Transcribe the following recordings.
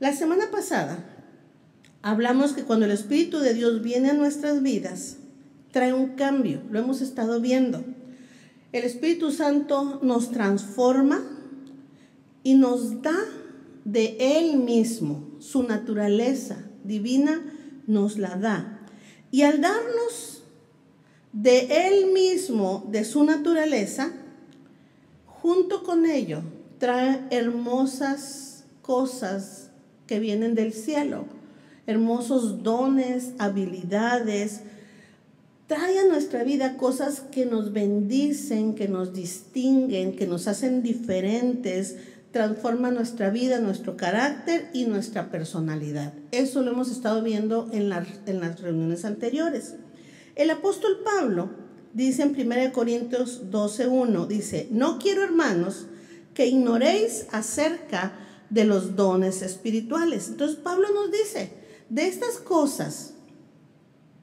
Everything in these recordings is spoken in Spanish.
La semana pasada hablamos que cuando el Espíritu de Dios viene a nuestras vidas, trae un cambio, lo hemos estado viendo. El Espíritu Santo nos transforma y nos da de Él mismo, su naturaleza divina nos la da. Y al darnos de Él mismo, de su naturaleza, junto con ello, trae hermosas cosas que vienen del cielo, hermosos dones, habilidades. Trae a nuestra vida cosas que nos bendicen, que nos distinguen, que nos hacen diferentes, transforma nuestra vida, nuestro carácter y nuestra personalidad. Eso lo hemos estado viendo en las reuniones anteriores. El apóstol Pablo dice en 1 Corintios 12:1, dice, no quiero, hermanos, que ignoréis acerca de los dones espirituales. Entonces Pablo nos dice, de estas cosas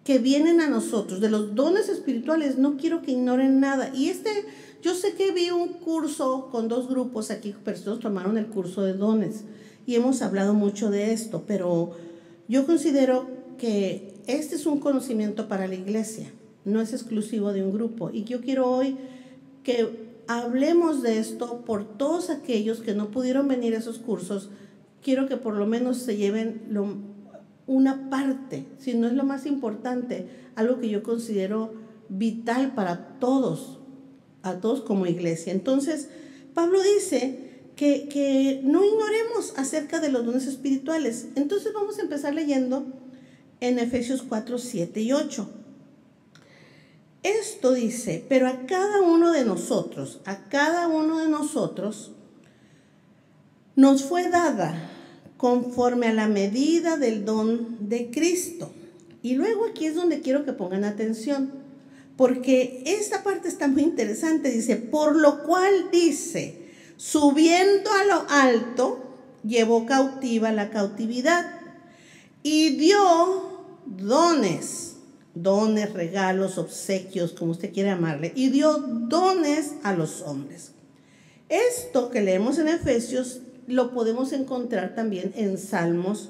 que vienen a nosotros, de los dones espirituales, no quiero que ignoren nada. Y yo sé que vi un curso con 2 grupos aquí, personas tomaron el curso de dones y hemos hablado mucho de esto, pero yo considero que este es un conocimiento para la iglesia, no es exclusivo de un grupo. Y yo quiero hoy que hablemos de esto por todos aquellos que no pudieron venir a esos cursos. Quiero que por lo menos se lleven una parte, si no es lo más importante, algo que yo considero vital para todos, a todos como iglesia. Entonces, Pablo dice que no ignoremos acerca de los dones espirituales. Entonces vamos a empezar leyendo en Efesios 4, 7 y 8. Esto dice, pero a cada uno de nosotros nos fue dada conforme a la medida del don de Cristo. Y luego aquí es donde quiero que pongan atención, porque esta parte está muy interesante. Dice, por lo cual dice, subiendo a lo alto, llevó cautiva la cautividad y dio dones, regalos, obsequios, como usted quiera llamarle, y dio dones a los hombres. Esto que leemos en Efesios lo podemos encontrar también en Salmos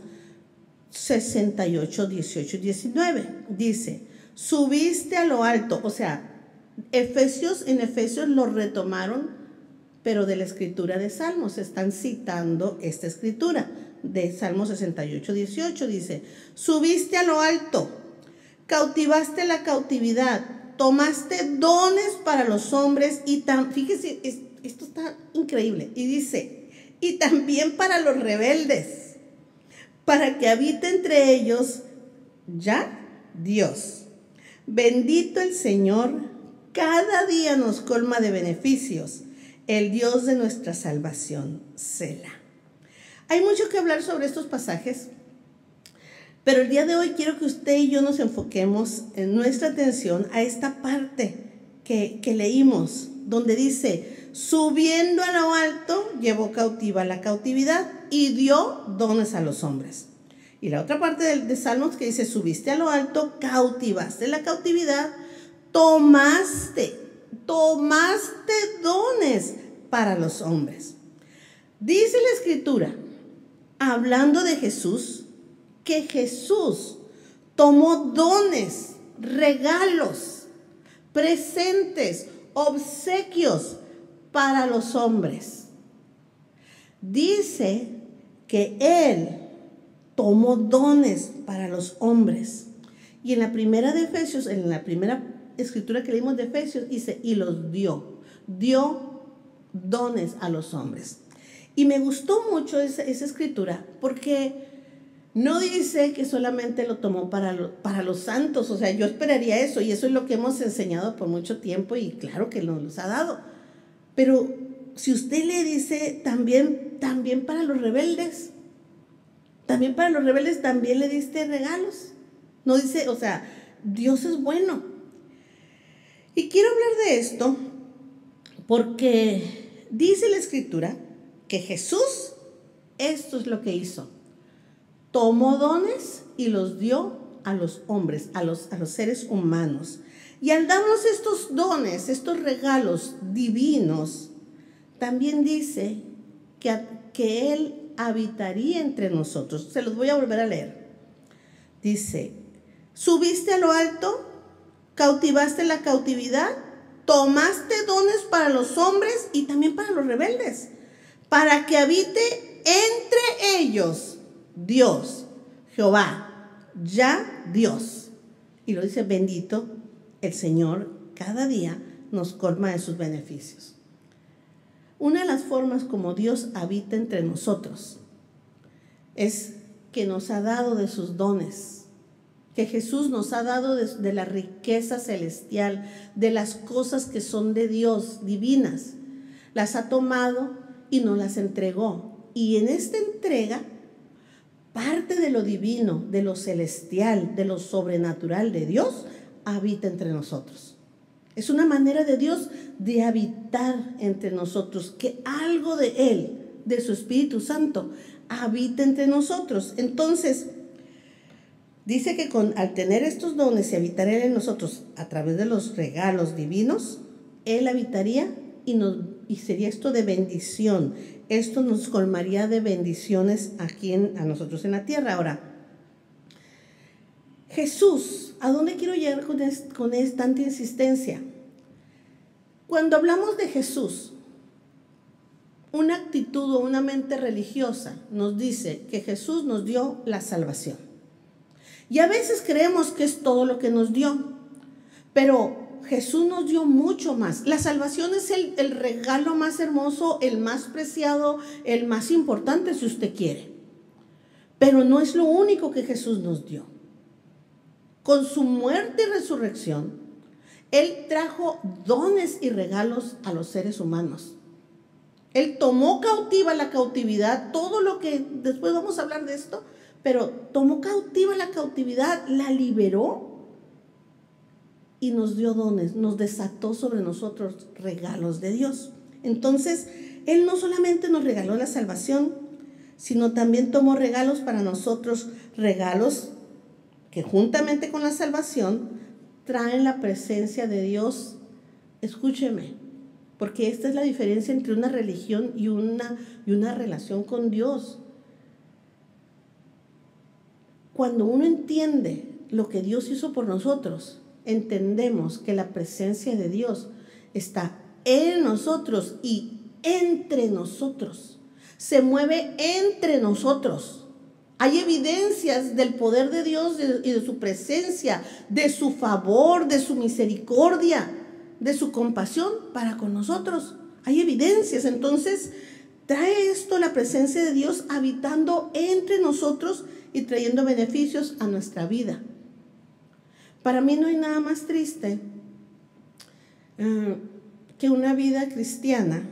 68, 18 y 19. Dice, subiste a lo alto. O sea, en Efesios lo retomaron, pero de la escritura de Salmos. Están citando esta escritura de Salmos 68, 18. Dice, subiste a lo alto, cautivaste la cautividad, tomaste dones para los hombres y fíjese, esto está increíble. Y dice, y también para los rebeldes, para que habite entre ellos ya Dios. Bendito el Señor, cada día nos colma de beneficios, el Dios de nuestra salvación, Selah. Hay mucho que hablar sobre estos pasajes, pero el día de hoy quiero que usted y yo nos enfoquemos en nuestra atención a esta parte que leímos, donde dice, subiendo a lo alto, llevó cautiva la cautividad y dio dones a los hombres. Y la otra parte de Salmos que dice, subiste a lo alto, cautivaste la cautividad, tomaste dones para los hombres. Dice la escritura, hablando de Jesús, que Jesús tomó dones, regalos, presentes, obsequios para los hombres. Dice que Él tomó dones para los hombres. Y en la primera de Efesios, en la primera escritura que leímos de Efesios, dice, y los dio dones a los hombres. Y me gustó mucho esa escritura, porque no dice que solamente lo tomó para los santos. O sea, yo esperaría eso, y eso es lo que hemos enseñado por mucho tiempo, y claro que nos los ha dado. Pero si usted le dice también para los rebeldes, también le diste regalos. No dice, o sea, Dios es bueno. Y quiero hablar de esto porque dice la escritura que Jesús, esto es lo que hizo. Tomó dones y los dio a los hombres, a los seres humanos. Y al darnos estos dones, estos regalos divinos, también dice que Él habitaría entre nosotros. Se los voy a volver a leer. Dice, subiste a lo alto, cautivaste la cautividad, tomaste dones para los hombres y también para los rebeldes, para que habite entre ellos Dios, Jehová, ya Dios. Y lo dice, bendito el Señor, cada día nos colma de sus beneficios. Una de las formas como Dios habita entre nosotros es que nos ha dado de sus dones, que Jesús nos ha dado de la riqueza celestial, de las cosas que son de Dios, divinas. Las ha tomado y nos las entregó. Y en esta entrega, parte de lo divino, de lo celestial, de lo sobrenatural de Dios, habita entre nosotros. Es una manera de Dios de habitar entre nosotros, que algo de Él, de su Espíritu Santo, habita entre nosotros. Entonces, dice que al tener estos dones y habitar Él en nosotros a través de los regalos divinos, Él habitaría y sería esto de bendición. Esto nos colmaría de bendiciones aquí a nosotros en la tierra. Ahora, Jesús, ¿a dónde quiero llegar con tanta insistencia? Cuando hablamos de Jesús, una actitud o una mente religiosa nos dice que Jesús nos dio la salvación. Y a veces creemos que es todo lo que nos dio, pero Jesús nos dio mucho más. La salvación es el regalo más hermoso, el más preciado, el más importante si usted quiere. Pero no es lo único que Jesús nos dio. Con su muerte y resurrección, Él trajo dones y regalos a los seres humanos. Él tomó cautiva la cautividad, todo lo que, después vamos a hablar de esto, pero tomó cautiva la cautividad, la liberó y nos dio dones, nos desató sobre nosotros regalos de Dios. Entonces, Él no solamente nos regaló la salvación, sino también tomó regalos para nosotros, regalos que juntamente con la salvación traen la presencia de Dios. Escúcheme, porque esta es la diferencia entre una religión y una relación con Dios. Cuando uno entiende lo que Dios hizo por nosotros, entendemos que la presencia de Dios está en nosotros y entre nosotros. Se mueve entre nosotros. Hay evidencias del poder de Dios y de su presencia, de su favor, de su misericordia, de su compasión para con nosotros. Hay evidencias. Entonces, trae esto la presencia de Dios habitando entre nosotros y trayendo beneficios a nuestra vida. Para mí no hay nada más triste que una vida cristiana.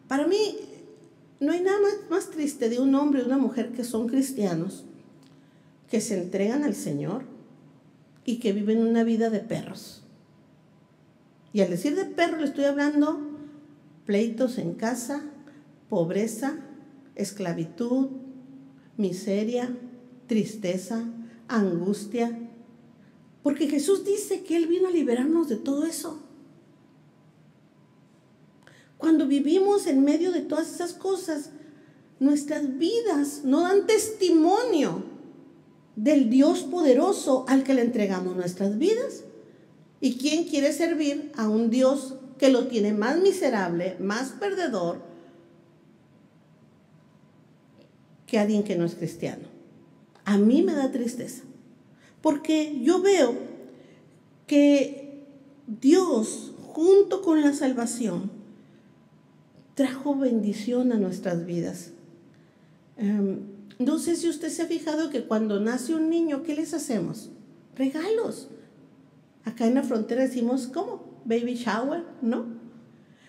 Para mí no hay nada más triste de un hombre y una mujer que son cristianos, que se entregan al Señor y que viven una vida de perros. Y al decir de perro le estoy hablando pleitos en casa, pobreza, esclavitud, miseria, tristeza, angustia. Porque Jesús dice que Él vino a liberarnos de todo eso. Cuando vivimos en medio de todas esas cosas, nuestras vidas no dan testimonio del Dios poderoso al que le entregamos nuestras vidas. ¿Y quién quiere servir a un Dios que lo tiene más miserable, más perdedor que alguien que no es cristiano? A mí me da tristeza, porque yo veo que Dios, junto con la salvación, trajo bendición a nuestras vidas. No sé si usted se ha fijado que cuando nace un niño, ¿qué les hacemos? Regalos. Acá en la frontera decimos, ¿cómo? Baby shower, ¿no?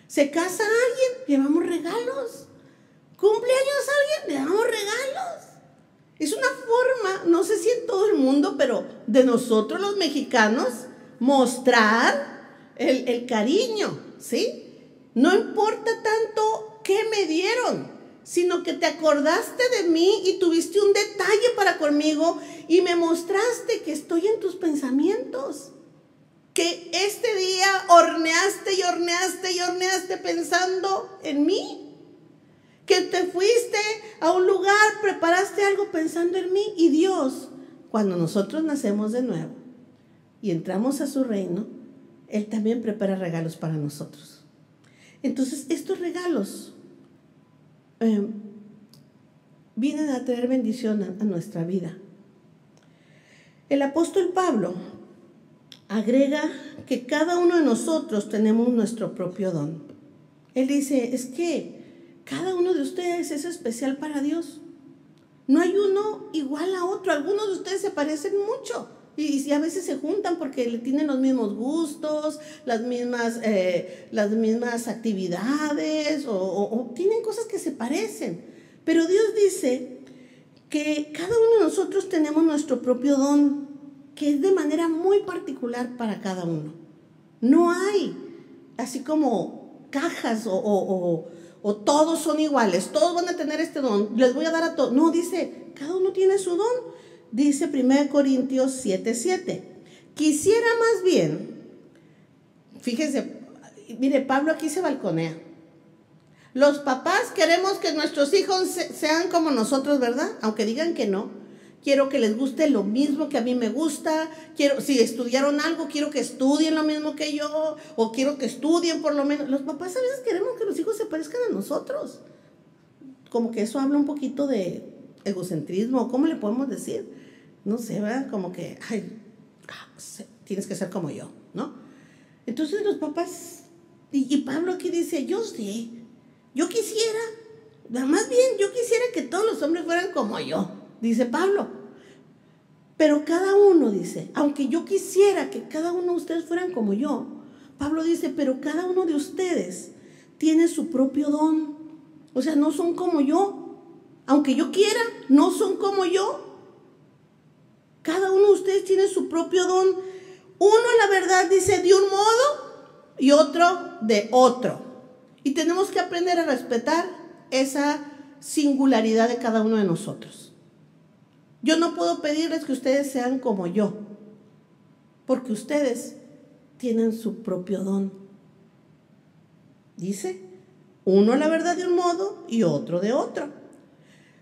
Se casa alguien, llevamos regalos. Cumpleaños alguien, le damos regalos. Es una forma, no sé si en todo el mundo, pero de nosotros los mexicanos, mostrar el cariño, ¿sí? No importa tanto qué me dieron, sino que te acordaste de mí y tuviste un detalle para conmigo y me mostraste que estoy en tus pensamientos. Que este día horneaste y horneaste y horneaste pensando en mí. Que te fuiste a un lugar, preparaste algo pensando en mí. Y Dios, cuando nosotros nacemos de nuevo y entramos a su reino, Él también prepara regalos para nosotros. Entonces, estos regalos vienen a traer bendición a nuestra vida. El apóstol Pablo agrega que cada uno de nosotros tenemos nuestro propio don. Él dice, es que cada uno de ustedes es especial para Dios. No hay uno igual a otro. Algunos de ustedes se parecen mucho y a veces se juntan porque tienen los mismos gustos, las mismas actividades o tienen cosas que se parecen. Pero Dios dice que cada uno de nosotros tenemos nuestro propio don, que es de manera muy particular para cada uno. No hay así como cajas o todos son iguales, todos van a tener este don, les voy a dar a todos. No, dice, cada uno tiene su don. Dice 1 Corintios 7:7. Quisiera más bien, fíjense, mire, Pablo aquí se balconea. Los papás queremos que nuestros hijos sean como nosotros, ¿verdad? Aunque digan que no. Quiero que les guste lo mismo que a mí me gusta. Si estudiaron algo, quiero que estudien lo mismo que yo. O quiero que estudien por lo menos. Los papás a veces queremos que los hijos se parezcan a nosotros. Como que eso habla un poquito de egocentrismo. ¿Cómo le podemos decir? No sé, ¿verdad? Como que, tienes que ser como yo, ¿no? Entonces los papás, y Pablo aquí dice, yo quisiera, más bien yo quisiera que todos los hombres fueran como yo, dice Pablo. Pero cada uno dice, aunque yo quisiera que cada uno de ustedes fueran como yo, Pablo dice, pero cada uno de ustedes tiene su propio don. O sea, no son como yo. Aunque yo quiera, no son como yo. Cada uno de ustedes tiene su propio don. Uno, la verdad, dice de un modo y otro de otro. Y tenemos que aprender a respetar esa singularidad de cada uno de nosotros. Yo no puedo pedirles que ustedes sean como yo, porque ustedes tienen su propio don. Dice, uno la verdad de un modo y otro de otro.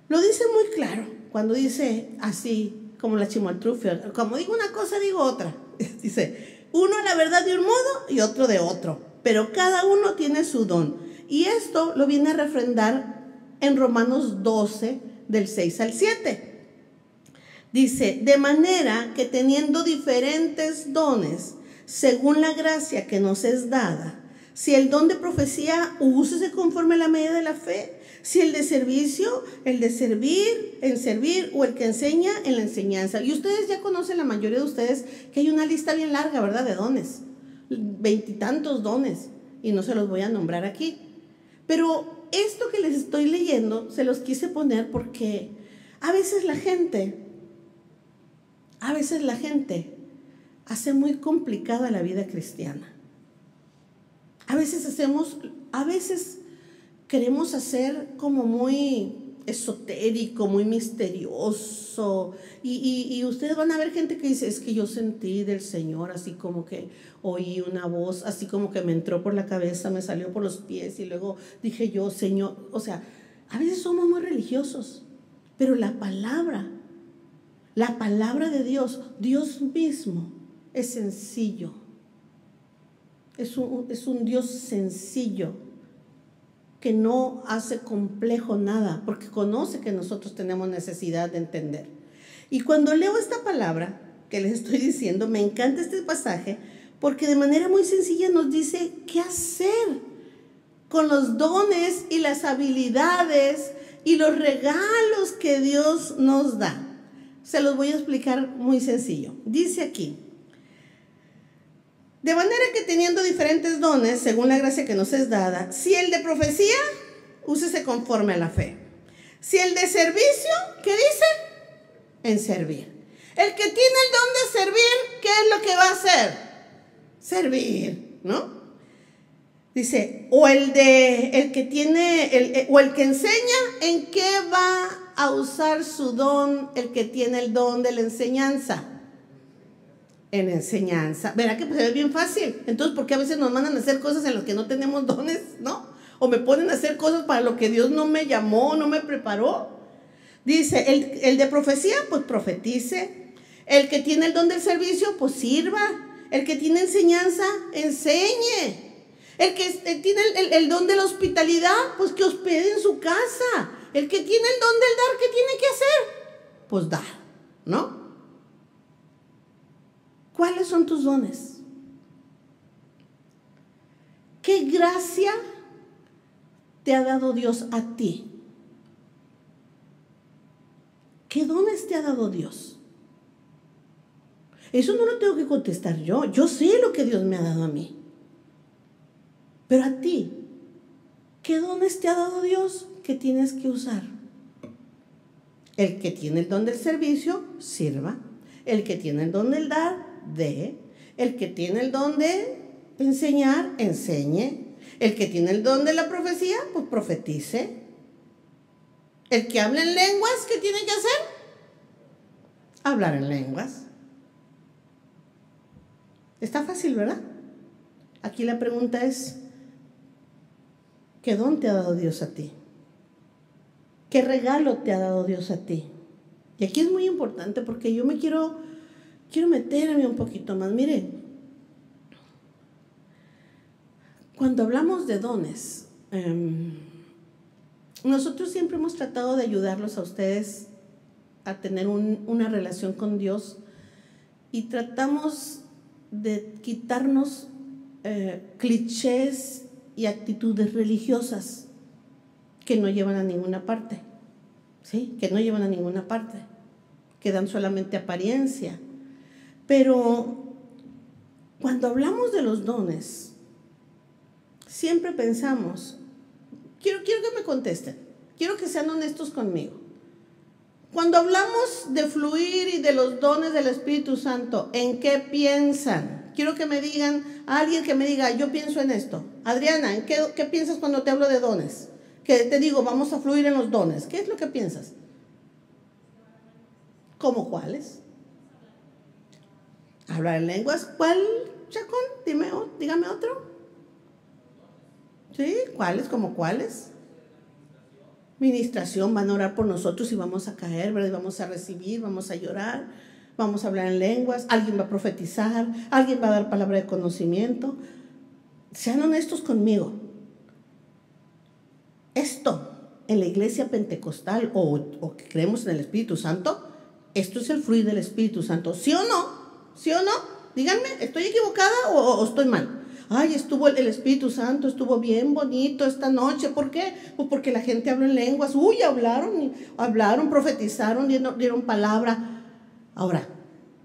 Lo dice muy claro cuando dice así, como la chimoltrufia, como digo una cosa, digo otra. Dice, uno la verdad de un modo y otro de otro, pero cada uno tiene su don. Y esto lo viene a refrendar en Romanos 12, del 6 al 7. Dice, de manera que teniendo diferentes dones, según la gracia que nos es dada, si el don de profecía, úsese conforme a la medida de la fe. Si el de servicio, el de servir, en servir, o el que enseña, en la enseñanza. Y ustedes ya conocen, la mayoría de ustedes, que hay una lista bien larga, ¿verdad? De dones. 20 y tantos dones. Y no se los voy a nombrar aquí. Pero esto que les estoy leyendo, se los quise poner porque a veces la gente hace muy complicada la vida cristiana. A veces queremos hacer como muy esotérico, muy misterioso. Y ustedes van a ver gente que dice, es que yo sentí del Señor, así como que oí una voz, así como que me entró por la cabeza, me salió por los pies y luego dije yo, Señor. O sea, a veces somos muy religiosos, pero la palabra de Dios, Dios mismo, es sencillo. Es un Dios sencillo, que no hace complejo nada, porque conoce que nosotros tenemos necesidad de entender. Y cuando leo esta palabra que les estoy diciendo, me encanta este pasaje, porque de manera muy sencilla nos dice qué hacer con los dones y las habilidades y los regalos que Dios nos da. Se los voy a explicar muy sencillo. Dice aquí, de manera que teniendo diferentes dones, según la gracia que nos es dada, si el de profecía, úsese conforme a la fe. Si el de servicio, ¿qué dice? En servir. El que tiene el don de servir, ¿qué es lo que va a hacer? Servir, ¿no? Dice, o el que enseña, ¿en qué va a usar su don el que tiene el don de la enseñanza? En enseñanza. ¿Verá que se ve bien fácil? Entonces, ¿por qué a veces nos mandan a hacer cosas en las que no tenemos dones, no? O me ponen a hacer cosas para lo que Dios no me llamó, no me preparó. Dice, el de profecía, pues profetice. El que tiene el don del servicio, pues sirva. El que tiene enseñanza, enseñe. El que tiene el don de la hospitalidad, pues que hospede en su casa. El que tiene el don del dar, ¿qué tiene que hacer? Pues dar, ¿no? ¿Cuáles son tus dones? ¿Qué gracia te ha dado Dios a ti? ¿Qué dones te ha dado Dios? Eso no lo tengo que contestar yo. Yo sé lo que Dios me ha dado a mí. Pero a ti, ¿qué dones te ha dado Dios que tienes que usar? El que tiene el don del servicio, sirva. El que tiene el don del dar, dé. El que tiene el don de enseñar, enseñe. El que tiene el don de la profecía, pues profetice. El que habla en lenguas, ¿qué tiene que hacer? Hablar en lenguas. Está fácil, ¿verdad? Aquí la pregunta es, ¿qué don te ha dado Dios a ti? ¿Qué regalo te ha dado Dios a ti? Y aquí es muy importante porque yo me quiero meterme un poquito más. Miren, cuando hablamos de dones, nosotros siempre hemos tratado de ayudarlos a ustedes a tener una relación con Dios y tratamos de quitarnos clichés y actitudes religiosas que no llevan a ninguna parte, ¿sí? Que no llevan a ninguna parte, que dan solamente apariencia. Pero cuando hablamos de los dones, siempre pensamos, quiero que me contesten, quiero que sean honestos conmigo. Cuando hablamos de fluir y de los dones del Espíritu Santo, ¿en qué piensan? Quiero que me digan, alguien que me diga, yo pienso en esto. Adriana, ¿en qué piensas cuando te hablo de dones? Que te digo, vamos a fluir en los dones. ¿Qué es lo que piensas? ¿Cómo cuáles? Hablar en lenguas. ¿Cuál, Chacón? Dígame otro. ¿Sí? ¿Cuáles? ¿Cómo cuáles? Ministración, van a orar por nosotros y vamos a caer, ¿verdad? Vamos a recibir, vamos a llorar, vamos a hablar en lenguas, alguien va a profetizar, alguien va a dar palabra de conocimiento. Sean honestos conmigo. Esto, en la iglesia pentecostal o que creemos en el Espíritu Santo, esto es el fluir del Espíritu Santo. ¿Sí o no? ¿Sí o no? Díganme, ¿estoy equivocada o estoy mal? Ay, estuvo el Espíritu Santo, estuvo bien bonito esta noche. ¿Por qué? Pues porque la gente habló en lenguas. Uy, hablaron, profetizaron, dieron palabra. Ahora,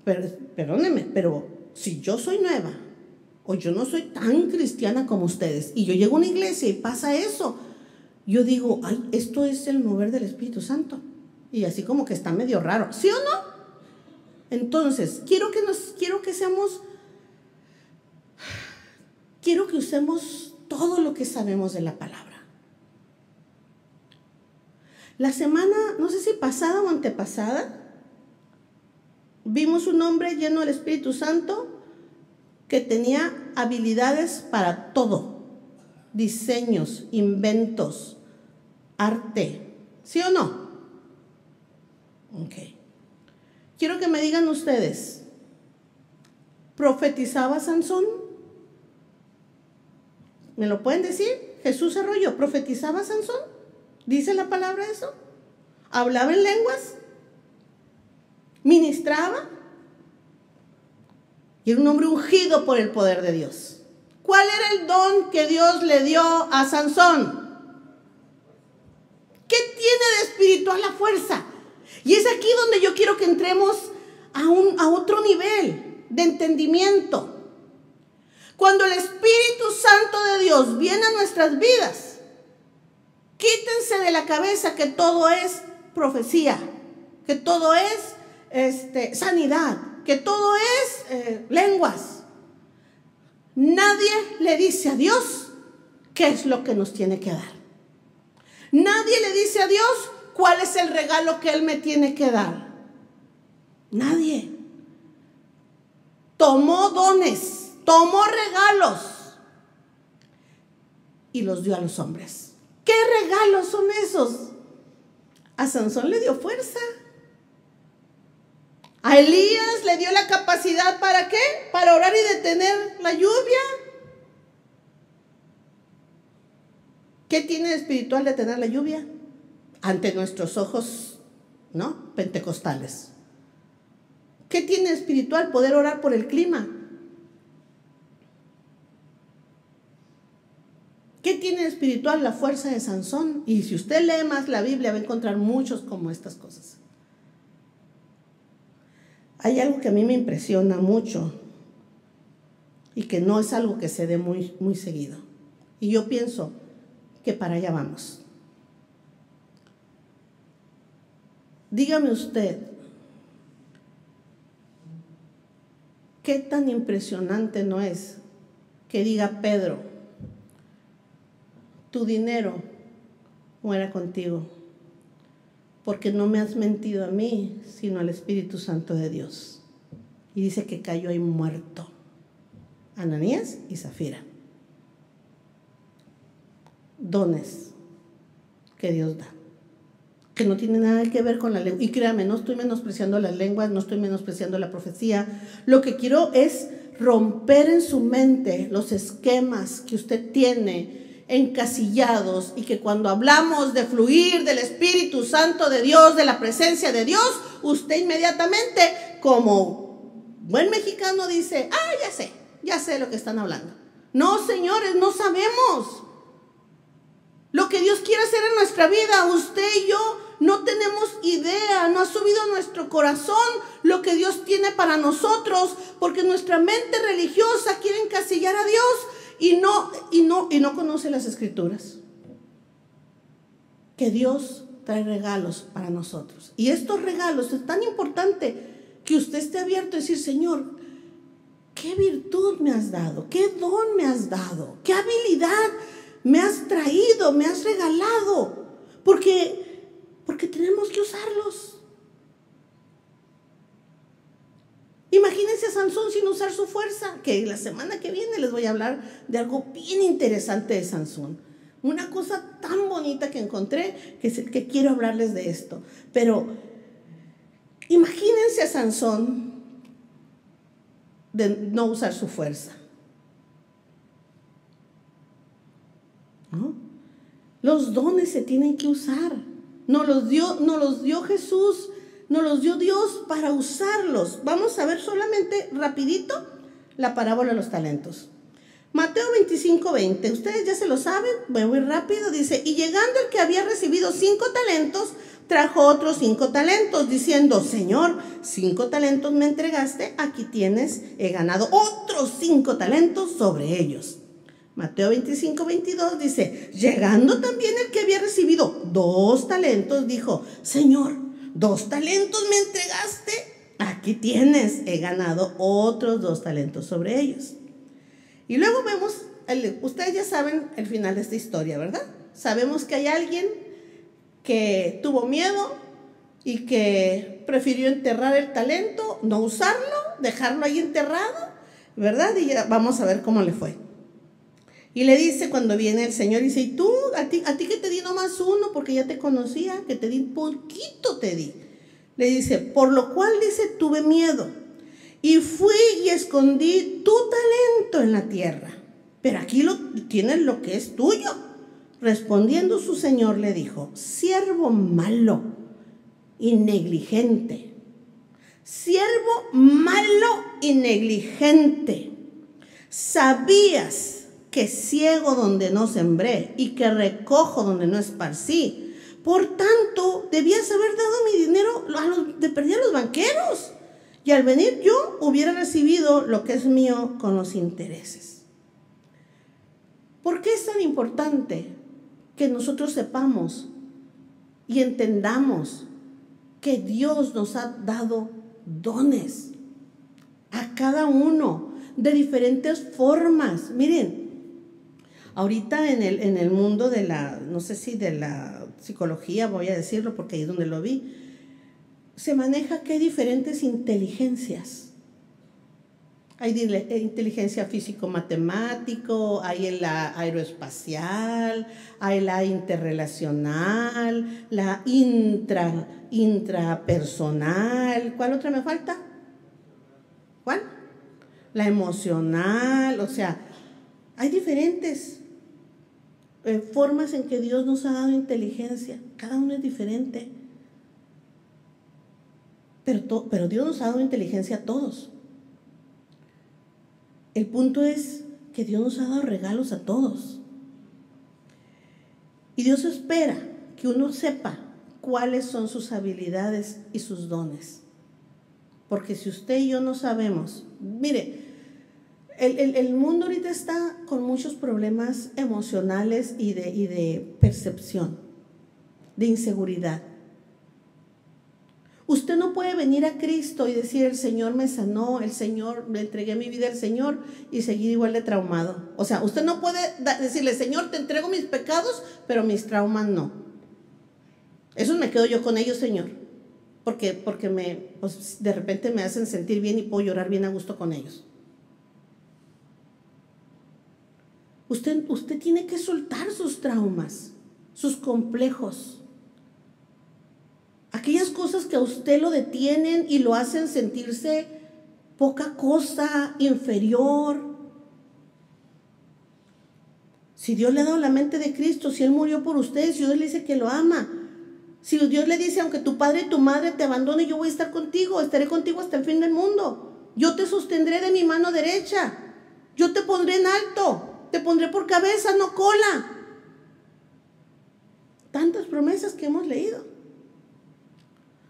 perdónenme, pero si yo soy nueva o yo no soy tan cristiana como ustedes y yo llego a una iglesia y pasa eso, yo digo, ay, esto es el mover del Espíritu Santo. Y así como que está medio raro. ¿Sí o no? Entonces, quiero que usemos todo lo que sabemos de la palabra. La semana, no sé si pasada o antepasada, vimos un hombre lleno del Espíritu Santo que tenía habilidades para todo. Diseños, inventos, arte. ¿Sí o no? Ok. Quiero que me digan ustedes, ¿profetizaba Sansón? ¿Me lo pueden decir? Jesús Arroyo, ¿profetizaba Sansón? ¿Dice la palabra eso? ¿Hablaba en lenguas? ¿Ministraba? Y era un hombre ungido por el poder de Dios. ¿Cuál era el don que Dios le dio a Sansón? ¿Qué tiene de espiritual la fuerza? Y es aquí donde yo quiero que entremos a otro nivel de entendimiento. Cuando el Espíritu Santo de Dios viene a nuestras vidas, quítense de la cabeza que todo es profecía, que todo es sanidad, que todo es lenguas. Nadie le dice a Dios qué es lo que nos tiene que dar. Nadie le dice a Dios cuál es el regalo que Él me tiene que dar. Nadie. Tomó dones, tomó regalos y los dio a los hombres. ¿Qué regalos son esos? A Sansón le dio fuerza. A Elías le dio la capacidad, ¿para qué? Para orar y detener la lluvia. ¿Qué tiene de espiritual detener la lluvia? Ante nuestros ojos, ¿no? Pentecostales. ¿Qué tiene de espiritual poder orar por el clima? ¿Qué tiene de espiritual la fuerza de Sansón? Y si usted lee más la Biblia va a encontrar muchos como estas cosas. Hay algo que a mí me impresiona mucho y que no es algo que se dé muy seguido. Y yo pienso que para allá vamos. Dígame usted, ¿qué tan impresionante no es que diga Pedro, tu dinero muera contigo, porque no me has mentido a mí, sino al Espíritu Santo de Dios? Y dice que cayó ahí muerto Ananías y Zafira. Dones que Dios da, que no tiene nada que ver con la lengua. Y créame, no estoy menospreciando las lenguas, no estoy menospreciando la profecía. Lo que quiero es romper en su mente los esquemas que usted tiene encasillados, y que cuando hablamos de fluir del Espíritu Santo de Dios, de la presencia de Dios, usted inmediatamente, como buen mexicano, dice, ya sé lo que están hablando. No, señores, no sabemos lo que Dios quiere hacer en nuestra vida. Usted y yo no tenemos idea, no ha subido a nuestro corazón lo que Dios tiene para nosotros, porque nuestra mente religiosa quiere encasillar a Dios y no conoce las Escrituras. Que Dios trae regalos para nosotros. Y estos regalos es tan importante que usted esté abierto a decir, Señor, ¿qué virtud me has dado? ¿Qué don me has dado? ¿Qué habilidad me has traído? ¿Me has regalado? Porque tenemos que usarlos. Imagínense a Sansón sin usar su fuerza, que la semana que viene les voy a hablar de algo bien interesante de Sansón. Una cosa tan bonita que encontré que quiero hablarles de esto. Pero imagínense a Sansón de no usar su fuerza, ¿no? Los dones se tienen que usar. Nos los dio Jesús, nos los dio Dios para usarlos. Vamos a ver solamente rapidito la parábola de los talentos. Mateo 25:20, ustedes ya se lo saben, voy muy rápido. Dice, y llegando el que había recibido 5 talentos, trajo otros 5 talentos, diciendo, Señor, 5 talentos me entregaste, aquí tienes, he ganado otros 5 talentos sobre ellos. Mateo 25:22 dice, llegando también el que había recibido 2 talentos, dijo, Señor, 2 talentos me entregaste, aquí tienes, he ganado otros 2 talentos sobre ellos. Y luego vemos, ustedes ya saben el final de esta historia, ¿verdad? Sabemos que hay alguien que tuvo miedo y que prefirió enterrar el talento, no usarlo, dejarlo ahí enterrado, ¿verdad? Y ya vamos a ver cómo le fue. Y le dice cuando viene el Señor, dice, ¿y tú? A ti que te di nomás 1 porque ya te conocía, que te di poquito te di. Le dice, por lo cual, dice, tuve miedo y fui y escondí tu talento en la tierra. Pero aquí tienes lo que es tuyo. Respondiendo su Señor le dijo, siervo malo y negligente. Siervo malo y negligente. ¿Sabías que ciego donde no sembré y que recojo donde no esparcí? Por tanto, debías haber dado mi dinero de perder a los banqueros, y al venir yo hubiera recibido lo que es mío con los intereses. ¿Por qué es tan importante que nosotros sepamos y entendamos que Dios nos ha dado dones a cada uno de diferentes formas? Miren, ahorita en el mundo de la, no sé si de la psicología, voy a decirlo porque ahí es donde lo vi, se maneja que hay diferentes inteligencias. Hay inteligencia físico-matemático, hay la aeroespacial, hay la interrelacional, la intrapersonal. ¿Cuál otra me falta? ¿Cuál? La emocional. O sea, hay diferentes formas en que Dios nos ha dado inteligencia. Cada uno es diferente. Pero Dios nos ha dado inteligencia a todos. El punto es que Dios nos ha dado regalos a todos. Y Dios espera que uno sepa cuáles son sus habilidades y sus dones. Porque si usted y yo no sabemos, mire, el mundo ahorita está con muchos problemas emocionales y de percepción, de inseguridad. Usted no puede venir a Cristo y decir, el Señor me sanó, el Señor, me entregué mi vida al Señor y seguir igual de traumado. O sea, usted no puede decirle, Señor, te entrego mis pecados, pero mis traumas no. Esos me quedo yo con ellos, Señor. Porque pues, de repente me hacen sentir bien y puedo llorar bien a gusto con ellos. Usted tiene que soltar sus traumas, sus complejos. Aquellas cosas que a usted lo detienen y lo hacen sentirse poca cosa, inferior. Si Dios le ha dado la mente de Cristo, si Él murió por usted, si Dios le dice que lo ama, si Dios le dice, aunque tu padre y tu madre te abandonen, yo voy a estar contigo, estaré contigo hasta el fin del mundo. Yo te sostendré de mi mano derecha. Yo te pondré en alto, te pondré por cabeza, no cola. Tantas promesas que hemos leído.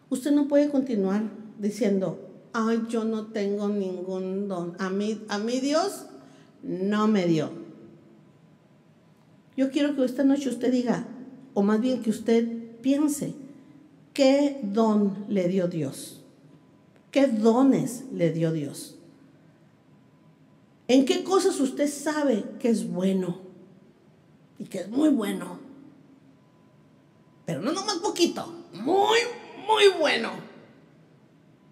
Usted no puede continuar diciendo, ay, yo no tengo ningún don. A mí Dios no me dio. Yo quiero que esta noche usted diga, o más bien que usted piense, ¿qué don le dio Dios? ¿Qué dones le dio Dios? ¿En qué cosas usted sabe que es bueno? Y que es muy bueno. Pero no nomás poquito, muy bueno.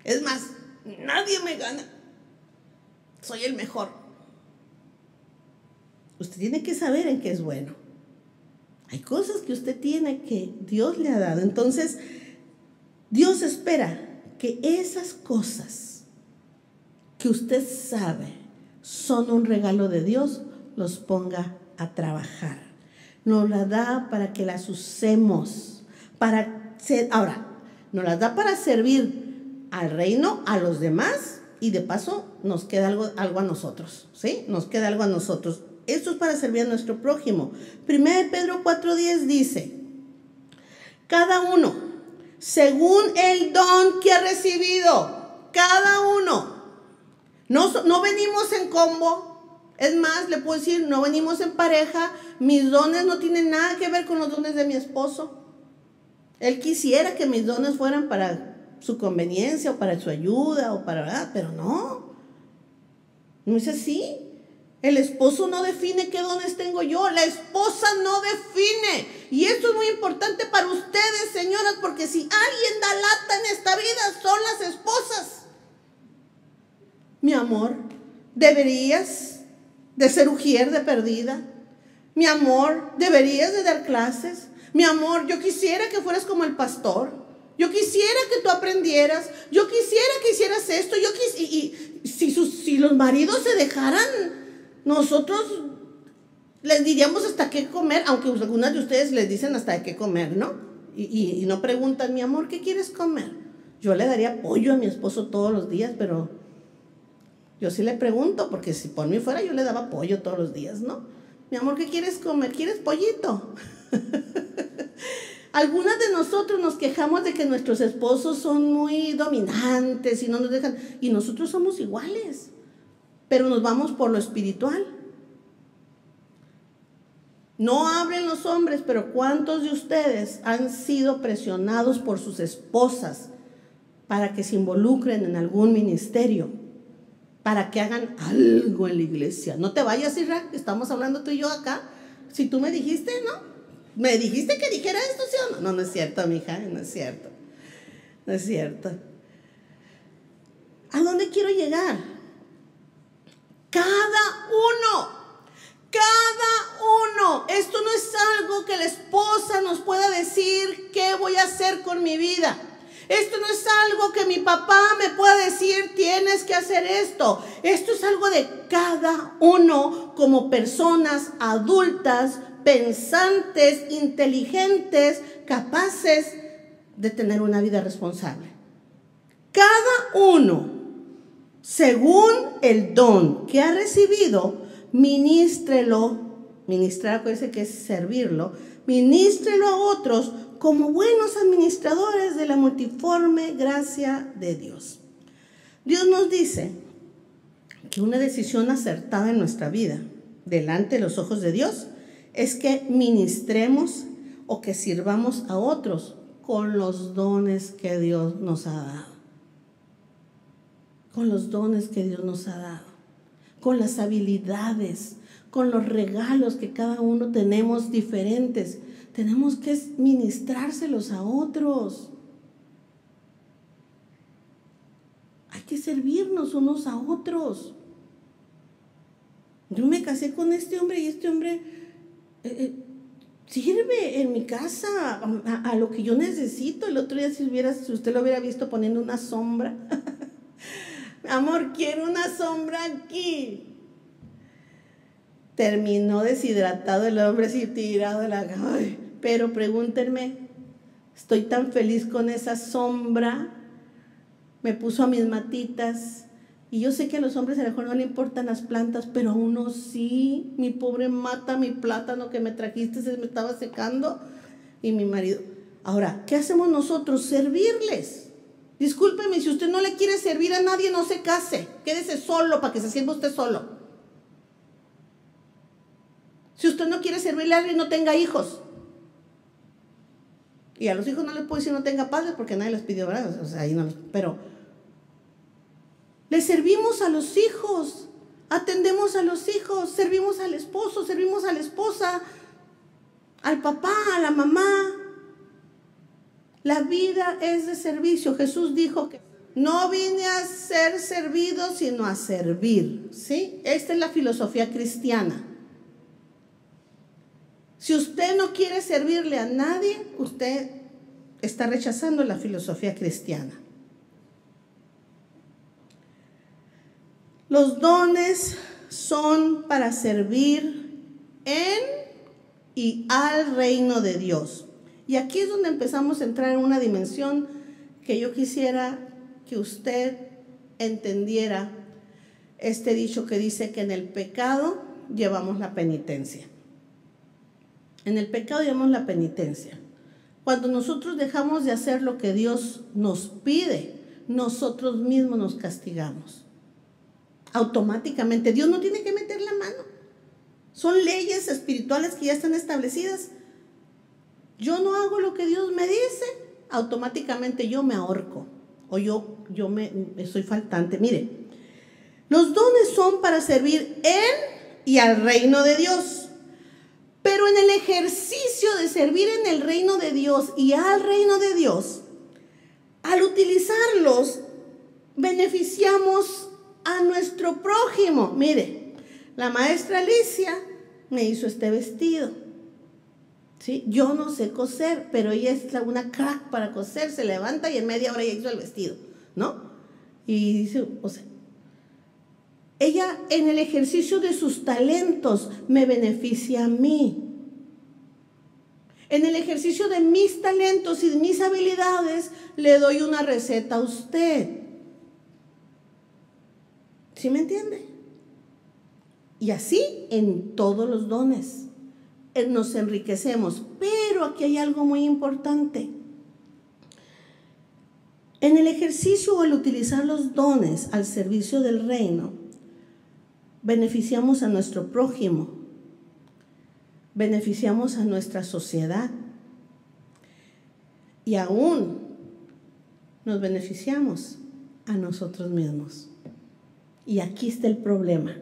Es más, nadie me gana. Soy el mejor. Usted tiene que saber en qué es bueno. Hay cosas que usted tiene que Dios le ha dado. Entonces, Dios espera que esas cosas que usted sabe son un regalo de Dios, los ponga a trabajar. Nos la da para que las usemos. Ahora, nos las da para servir al reino, a los demás, y de paso nos queda algo a nosotros, ¿sí? Nos queda algo a nosotros. Esto es para servir a nuestro prójimo. 1 Pedro 4:10 dice, cada uno, según el don que ha recibido, cada uno. No venimos en combo. Es más, le puedo decir, no venimos en pareja. Mis dones no tienen nada que ver con los dones de mi esposo. Él quisiera que mis dones fueran para su conveniencia o para su ayuda o para, pero no. No es así. El esposo no define qué dones tengo yo. La esposa no define. Y esto es muy importante para ustedes, señoras, porque si alguien da lata en esta vida son las esposas. Mi amor, deberías de ser ujier de perdida. Mi amor, deberías de dar clases. Mi amor, yo quisiera que fueras como el pastor. Yo quisiera que tú aprendieras. Yo quisiera que hicieras esto. Si los maridos se dejaran, nosotros les diríamos hasta qué comer, aunque algunas de ustedes les dicen hasta qué comer, ¿no? Y no preguntan, mi amor, ¿qué quieres comer? Yo le daría pollo a mi esposo todos los días, pero yo sí le pregunto, porque si por mí fuera yo le daba pollo todos los días, ¿no? Mi amor, ¿qué quieres comer? ¿Quieres pollito? Algunas de nosotros nos quejamos de que nuestros esposos son muy dominantes y no nos dejan, y nosotros somos iguales, pero nos vamos por lo espiritual. No hablen los hombres, pero ¿cuántos de ustedes han sido presionados por sus esposas para que se involucren en algún ministerio, para que hagan algo en la iglesia? No te vayas, Isra, estamos hablando tú y yo acá. Si tú me dijiste, ¿no? Me dijiste que dijera esto, ¿sí o no? No, no es cierto, mija, no es cierto. No es cierto. ¿A dónde quiero llegar? uno. Cada uno. Esto no es algo que la esposa nos pueda decir qué voy a hacer con mi vida. Esto no es algo que mi papá me pueda decir, tienes que hacer esto. Esto es algo de cada uno como personas adultas, pensantes, inteligentes, capaces de tener una vida responsable. Cada uno, según el don que ha recibido, ministrelo. Ministrar, acuérdense que es servirlo. Ministrelo a otros como buenos administradores de la multiforme gracia de Dios. Dios nos dice que una decisión acertada en nuestra vida, delante de los ojos de Dios, es que ministremos o que sirvamos a otros con los dones que Dios nos ha dado. Con los dones que Dios nos ha dado. Con las habilidades, con los regalos que cada uno tenemos diferentes. Tenemos que ministrárselos a otros. Hay que servirnos unos a otros. Yo me casé con este hombre y este hombre sirve en mi casa a lo que yo necesito. El otro día si usted lo hubiera visto poniendo una sombra. Amor, quiero una sombra aquí. Terminó deshidratado el hombre así tirado de la... Ay, pero pregúntenme, estoy tan feliz con esa sombra. Me puso a mis matitas. Y yo sé que a los hombres a lo mejor no le importan las plantas, pero a uno sí. Mi pobre mata, mi plátano que me trajiste se me estaba secando. Y mi marido. Ahora, ¿qué hacemos nosotros? Servirles. Discúlpeme, si usted no le quiere servir a nadie, no se case. Quédese solo para que se sirva usted solo. Si usted no quiere servirle a alguien, no tenga hijos. Y a los hijos no les puedo decir no tenga padres porque nadie les pidió, ¿verdad? O sea, ahí no, pero le servimos a los hijos, atendemos a los hijos, servimos al esposo, servimos a la esposa, al papá, a la mamá. La vida es de servicio. Jesús dijo que no vine a ser servido, sino a servir. ¿Sí? Esta es la filosofía cristiana. Si usted no quiere servirle a nadie, usted está rechazando la filosofía cristiana. Los dones son para servir en y al reino de Dios. Y aquí es donde empezamos a entrar en una dimensión que yo quisiera que usted entendiera este dicho que dice que en el pecado llevamos la penitencia. En el pecado llevamos la penitencia. Cuando nosotros dejamos de hacer lo que Dios nos pide, nosotros mismos nos castigamos. Automáticamente. Dios no tiene que meter la mano. Son leyes espirituales que ya están establecidas. Yo no hago lo que Dios me dice, automáticamente yo me ahorco. O yo me soy faltante. Mire, los dones son para servir en y al reino de Dios. Pero en el ejercicio de servir en el reino de Dios y al reino de Dios, al utilizarlos, beneficiamos a nuestro prójimo. Mire, la maestra Alicia me hizo este vestido. ¿Sí? Yo no sé coser, pero ella es una crack para coser. Se levanta y en media hora ya hizo el vestido, ¿no? Y dice, o sea, ella en el ejercicio de sus talentos me beneficia a mí. En el ejercicio de mis talentos y de mis habilidades le doy una receta a usted. ¿Sí me entiende? Y así en todos los dones nos enriquecemos. Pero aquí hay algo muy importante. En el ejercicio o al utilizar los dones al servicio del reino, beneficiamos a nuestro prójimo, beneficiamos a nuestra sociedad y aún nos beneficiamos a nosotros mismos. Y aquí está el problema.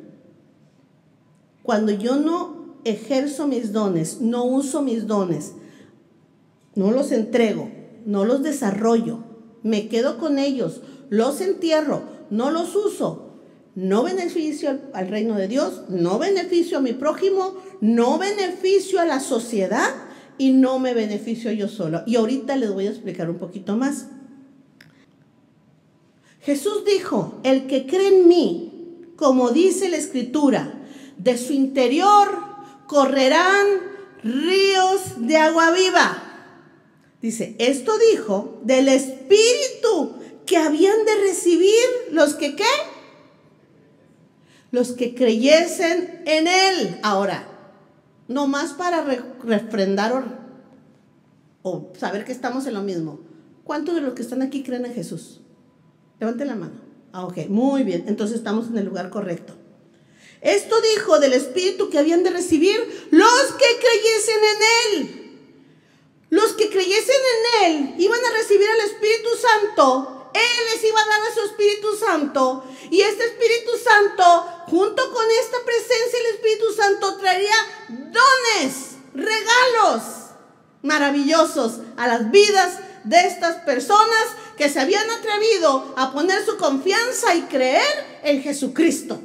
Cuando yo no ejerzo mis dones, no uso mis dones, no los entrego, no los desarrollo, me quedo con ellos, los entierro, no los uso, No beneficio al reino de Dios, no beneficio a mi prójimo, no beneficio a la sociedad y no me beneficio yo solo. Y ahorita les voy a explicar un poquito más. Jesús dijo, el que cree en mí, como dice la Escritura, de su interior correrán ríos de agua viva. Dice, esto dijo del Espíritu que habían de recibir los que ¿qué? Los que creyesen en Él. Ahora, no más para refrendar o saber que estamos en lo mismo. ¿Cuántos de los que están aquí creen en Jesús? Levanten la mano. Ok, muy bien, entonces estamos en el lugar correcto. Esto dijo del Espíritu que habían de recibir los que creyesen en Él. Los que creyesen en Él iban a recibir al Espíritu Santo. Él les iba a dar a su Espíritu Santo. Y este Espíritu Santo, junto con esta presencia del Espíritu Santo, traería dones, regalos maravillosos a las vidas de estas personas que se habían atrevido a poner su confianza y creer en Jesucristo.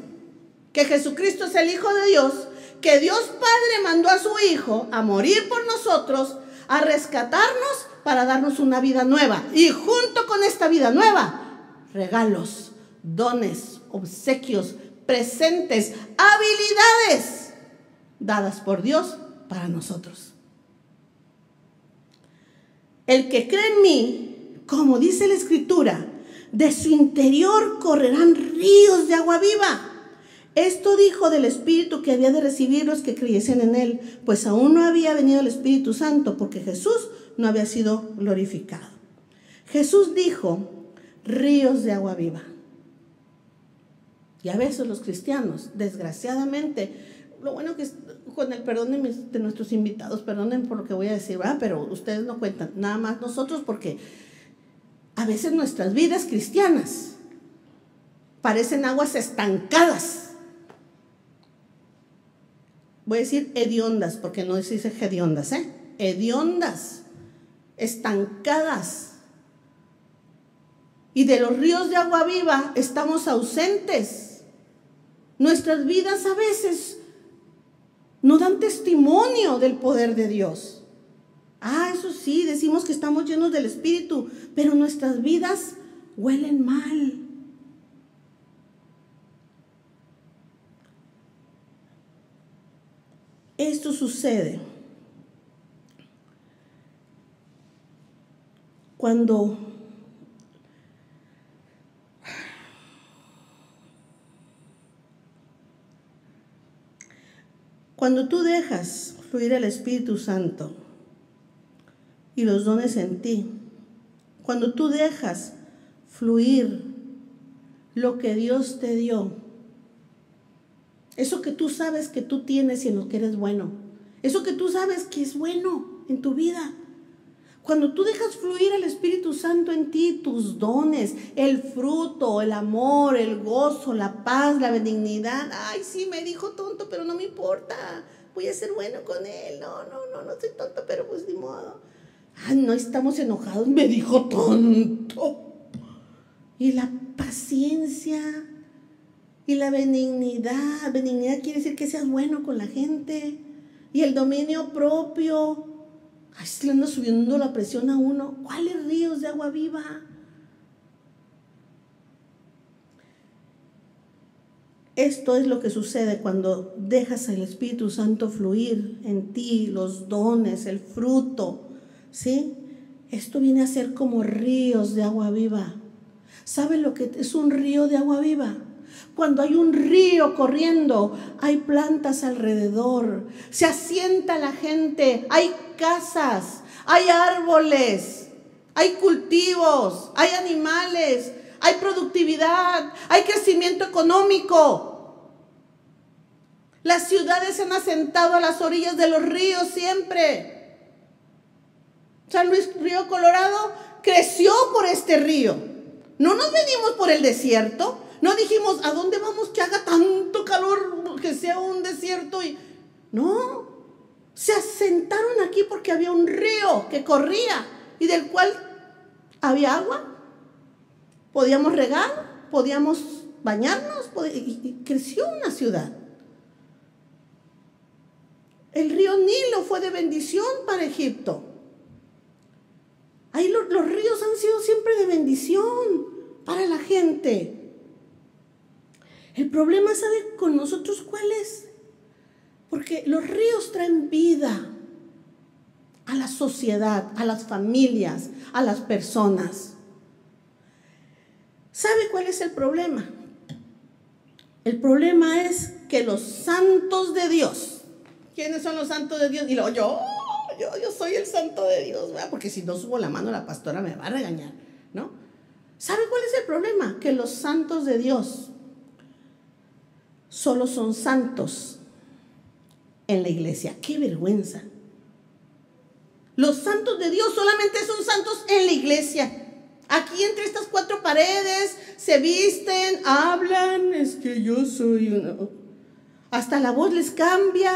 Que Jesucristo es el Hijo de Dios, que Dios Padre mandó a su Hijo a morir por nosotros, a rescatarnos para darnos una vida nueva. Y junto con esta vida nueva, regalos, dones, obsequios, presentes, habilidades dadas por Dios para nosotros. El que cree en mí, como dice la Escritura, de su interior correrán ríos de agua viva. Esto dijo del Espíritu que había de recibir los que creyesen en Él, pues aún no había venido el Espíritu Santo, porque Jesús no había sido glorificado. Jesús dijo, ríos de agua viva. Y a veces los cristianos, desgraciadamente, lo bueno que es, con el perdón de nuestros invitados, perdonen por lo que voy a decir, ¿verdad? Pero ustedes no cuentan, nada más nosotros, porque a veces nuestras vidas cristianas parecen aguas estancadas. Voy a decir hediondas, porque no se dice hediondas, hediondas, estancadas. Y de los ríos de agua viva estamos ausentes. Nuestras vidas a veces no dan testimonio del poder de Dios. Eso sí, decimos que estamos llenos del Espíritu, pero nuestras vidas huelen mal. Esto sucede cuando tú dejas fluir el Espíritu Santo y los dones en ti, cuando tú dejas fluir lo que Dios te dio, eso que tú sabes que tú tienes y en lo que eres bueno, eso que tú sabes que es bueno en tu vida, cuando tú dejas fluir el Espíritu Santo en ti, tus dones, el fruto, el amor, el gozo, la paz, la benignidad. Ay, sí, me dijo tonto, pero no me importa, voy a ser bueno con él. No soy tonto, pero pues ni modo. Ay, no estamos enojados, me dijo tonto. Y la paciencia y la benignidad. Benignidad quiere decir que seas bueno con la gente. Y el dominio propio. Ay, se le anda subiendo la presión a uno. ¿Cuáles ríos de agua viva? Esto es lo que sucede cuando dejas al Espíritu Santo fluir en ti, los dones, el fruto, ¿sí? Esto viene a ser como ríos de agua viva. ¿Saben lo que es un río de agua viva? Cuando hay un río corriendo, hay plantas alrededor, se asienta la gente, hay casas, hay árboles, hay cultivos, hay animales, hay productividad, hay crecimiento económico. Las ciudades se han asentado a las orillas de los ríos siempre. San Luis Río Colorado creció por este río. No nos venimos por el desierto. No dijimos, ¿a dónde vamos que haga tanto calor, que sea un desierto? No, se asentaron aquí porque había un río que corría y del cual había agua. Podíamos regar, podíamos bañarnos, y creció una ciudad. El río Nilo fue de bendición para Egipto. Ahí los ríos han sido siempre de bendición para la gente. El problema, ¿sabe con nosotros cuál es? Porque los ríos traen vida a la sociedad, a las familias, a las personas. ¿Sabe cuál es el problema? El problema es que los santos de Dios, ¿quiénes son los santos de Dios? Y luego yo soy el santo de Dios, ¿verdad? Porque si no subo la mano la pastora me va a regañar, ¿no? ¿Sabe cuál es el problema? Que los santos de Dios solo son santos en la iglesia. ¡Qué vergüenza! Los santos de Dios solamente son santos en la iglesia. Aquí entre estas cuatro paredes se visten, hablan, es que yo soy uno. Hasta la voz les cambia,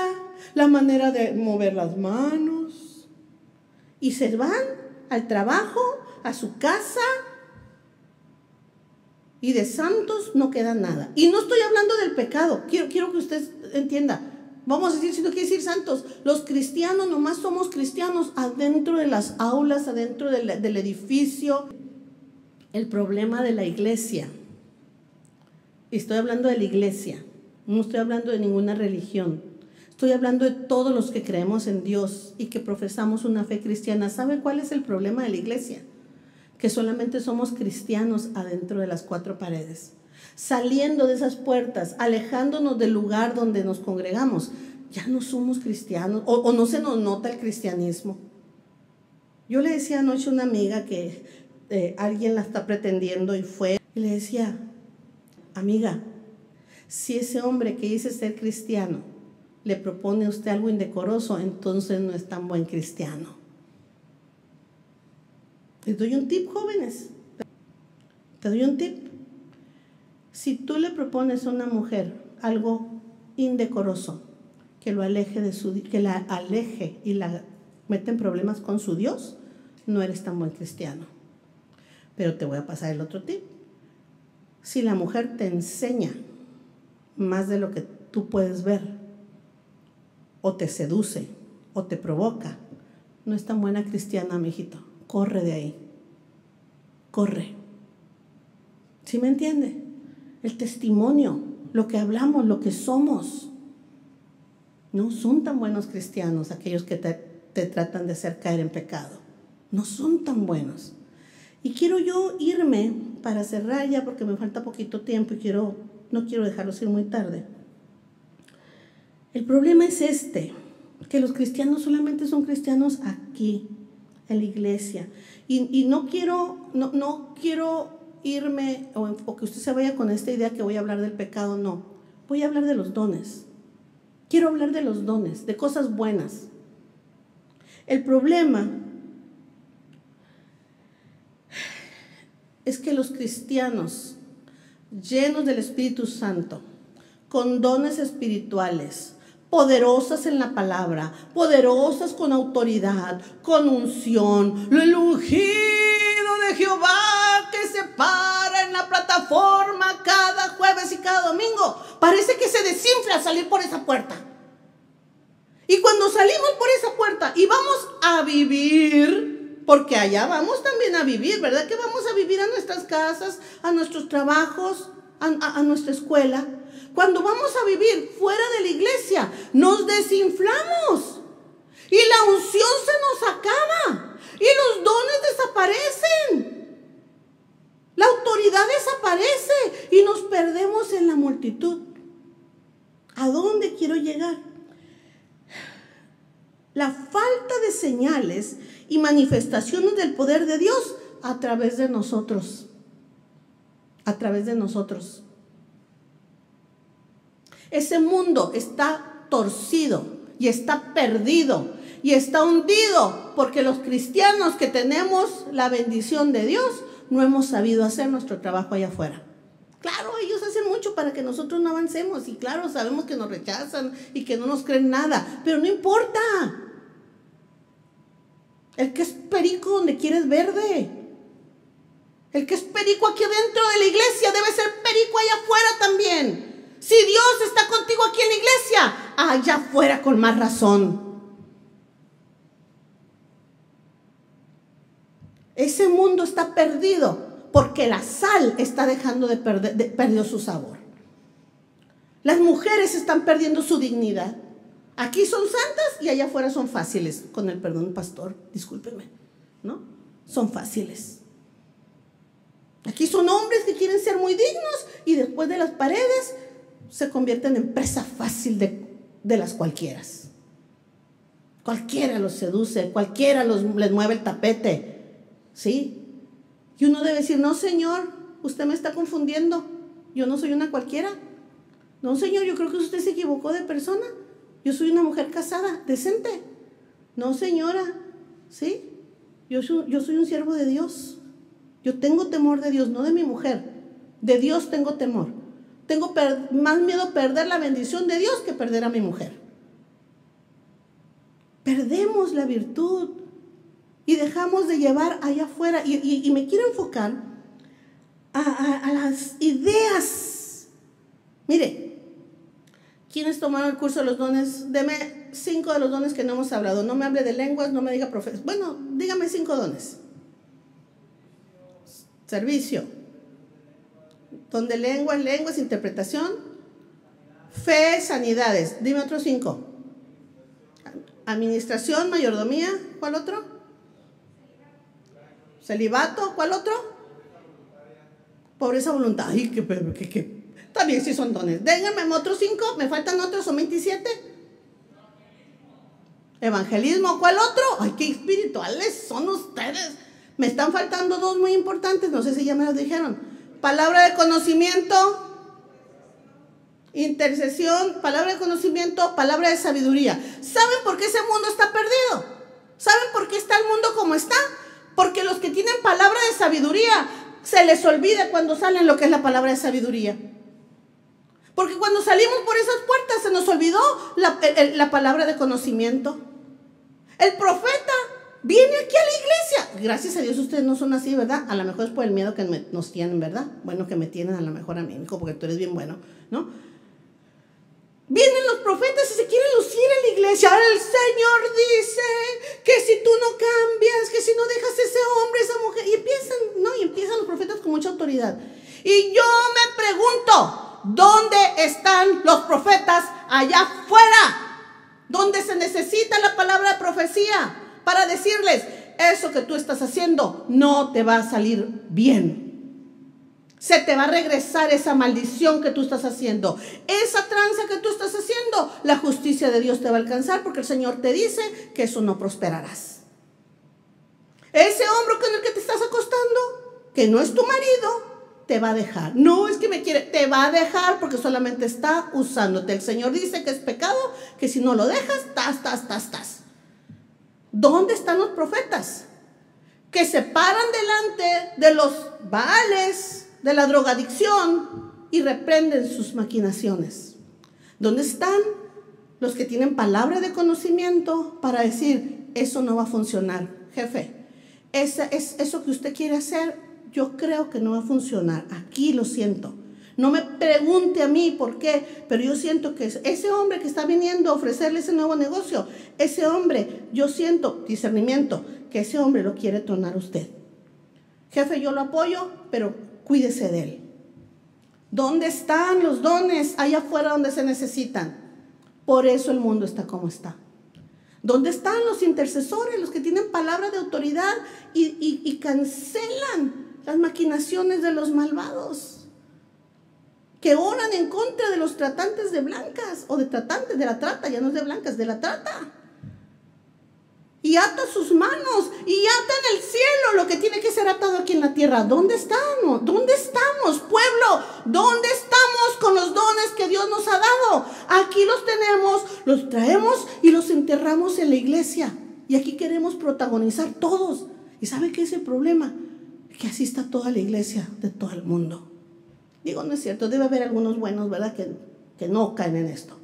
la manera de mover las manos. Y se van al trabajo, a su casa. Y de santos no queda nada. Y no estoy hablando del pecado. Quiero que usted entienda. Vamos a decir, si no quiere decir santos, los cristianos nomás somos cristianos adentro de las aulas, adentro del edificio. El problema de la iglesia, y estoy hablando de la iglesia, no estoy hablando de ninguna religión, estoy hablando de todos los que creemos en Dios y que profesamos una fe cristiana. ¿Sabe cuál es el problema de la iglesia? Que solamente somos cristianos adentro de las cuatro paredes. Saliendo de esas puertas, alejándonos del lugar donde nos congregamos, ya no somos cristianos, o no se nos nota el cristianismo. Yo le decía anoche a una amiga que alguien la está pretendiendo y fue, y le decía, amiga, si ese hombre que dice ser cristiano le propone a usted algo indecoroso, entonces no es tan buen cristiano. Les doy un tip, jóvenes. Te doy un tip. Si tú le propones a una mujer algo indecoroso, que lo aleje que la aleje y la mete en problemas con su Dios, no eres tan buen cristiano. Pero te voy a pasar el otro tip. Si la mujer te enseña más de lo que tú puedes ver, o te seduce, o te provoca, no es tan buena cristiana, mijito. Corre de ahí. Corre. ¿Sí me entiende? El testimonio, lo que hablamos, lo que somos. No son tan buenos cristianos aquellos que te tratan de hacer caer en pecado. No son tan buenos. Y quiero yo irme para cerrar ya, porque me falta poquito tiempo y no quiero dejarlos ir muy tarde. El problema es que los cristianos solamente son cristianos aquí, en la iglesia. Y no quiero irme o que usted se vaya con esta idea que voy a hablar del pecado, no. Voy a hablar de los dones. Quiero hablar de los dones, de cosas buenas. El problema es que los cristianos llenos del Espíritu Santo, con dones espirituales, poderosas en la palabra, poderosas con autoridad, con unción, el ungido de Jehová que se para en la plataforma cada jueves y cada domingo, parece que se desinfla al salir por esa puerta. Y cuando salimos por esa puerta y vamos a vivir, porque allá vamos también a vivir, ¿verdad? Que vamos a vivir a nuestras casas, a nuestros trabajos, a nuestra escuela. Cuando vamos a vivir fuera de la iglesia, nos desinflamos y la unción se nos acaba y los dones desaparecen. La autoridad desaparece y nos perdemos en la multitud. ¿A dónde quiero llegar? La falta de señales y manifestaciones del poder de Dios a través de nosotros. A través de nosotros. Ese mundo está torcido y está perdido y está hundido porque los cristianos que tenemos la bendición de Dios no hemos sabido hacer nuestro trabajo allá afuera. Claro, ellos hacen mucho para que nosotros no avancemos y claro, sabemos que nos rechazan y que no nos creen nada, pero no importa. El que es perico donde quiere es verde. El que es perico aquí dentro de la iglesia debe ser perico allá afuera también. Si Dios está contigo aquí en la iglesia, allá afuera con más razón. Ese mundo está perdido porque la sal está dejando de perder su sabor. Las mujeres están perdiendo su dignidad. Aquí son santas y allá afuera son fáciles. Con el perdón, pastor, discúlpeme, ¿no? Son fáciles. Aquí son hombres que quieren ser muy dignos y después de las paredes se convierten en presa fácil de las cualquieras. Cualquiera los seduce, cualquiera les mueve el tapete. ¿Sí? Y uno debe decir, no, Señor, usted me está confundiendo. Yo no soy una cualquiera. No, Señor, yo creo que usted se equivocó de persona. Yo soy una mujer casada, decente. No, señora, ¿sí? Yo soy un siervo de Dios. Yo tengo temor de Dios, no de mi mujer. De Dios tengo temor. Tengo más miedo a perder la bendición de Dios que perder a mi mujer. Perdemos la virtud y dejamos de llevar allá afuera. Y me quiero enfocar a las ideas. Mire, ¿quiénes tomaron el curso de los dones? Deme 5 de los dones que no hemos hablado. No me hable de lenguas, no me diga profecía. Bueno, dígame 5 dones. Servicio. Don de lenguas, interpretación. Fe, sanidades. Dime otros 5. Administración, mayordomía. ¿Cuál otro? Celibato. ¿Cuál otro? Pobreza voluntaria. Ay, que también sí son dones. Déjenme otros 5. Me faltan otros, son 27. Evangelismo. ¿Cuál otro? Ay, qué espirituales son ustedes. Me están faltando 2 muy importantes. No sé si ya me los dijeron. Palabra de conocimiento. Intercesión. Palabra de conocimiento. Palabra de sabiduría. ¿Saben por qué ese mundo está perdido? ¿Saben por qué está el mundo como está? Porque los que tienen palabra de sabiduría se les olvida cuando salen lo que es la palabra de sabiduría. Porque cuando salimos por esas puertas se nos olvidó la palabra de conocimiento. El profeta viene aquí a la iglesia. Gracias a Dios ustedes no son así, ¿verdad? A lo mejor es por el miedo que nos tienen, ¿verdad? Bueno, que me tienen a lo mejor a mí, hijo, porque tú eres bien bueno, ¿no? Vienen los profetas y se quieren lucir en la iglesia. Ahora el Señor dice que si tú no cambias, que si no dejas ese hombre, esa mujer. Y empiezan los profetas con mucha autoridad. Y yo me pregunto, ¿dónde están los profetas allá afuera? Donde se necesita la palabra de profecía para decirles, eso que tú estás haciendo no te va a salir bien. Se te va a regresar esa maldición que tú estás haciendo. Esa tranza que tú estás haciendo, la justicia de Dios te va a alcanzar porque el Señor te dice que eso no prosperarás. Ese hombre con el que te estás acostando, que no es tu marido, te va a dejar. No es que me quiere, te va a dejar porque solamente está usándote. El Señor dice que es pecado, que si no lo dejas, tas. ¿Dónde están los profetas? Que se paran delante de los baales, de la drogadicción y reprenden sus maquinaciones. ¿Dónde están los que tienen palabra de conocimiento para decir, eso no va a funcionar, jefe? Eso que usted quiere hacer, yo creo que no va a funcionar. Aquí lo siento. No me pregunte a mí por qué, pero yo siento que ese hombre que está viniendo a ofrecerle ese nuevo negocio, ese hombre, yo siento discernimiento, que ese hombre lo quiere tronar a usted. Jefe, yo lo apoyo, pero cuídese de él. ¿Dónde están los dones allá afuera donde se necesitan? Por eso el mundo está como está. ¿Dónde están los intercesores, los que tienen palabra de autoridad y cancelan las maquinaciones de los malvados? Que oran en contra de los tratantes de blancas o de tratantes de la trata, ya no es de blancas, de la trata. Y ata sus manos y ata en el cielo lo que tiene que ser atado aquí en la tierra. ¿Dónde estamos? ¿Dónde estamos, pueblo? ¿Dónde estamos con los dones que Dios nos ha dado? Aquí los tenemos, los traemos y los enterramos en la iglesia. Y aquí queremos protagonizar todos. ¿Y sabe qué es el problema? Que así está toda la iglesia de todo el mundo. Digo, no es cierto, debe haber algunos buenos, ¿verdad? Que no caen en esto.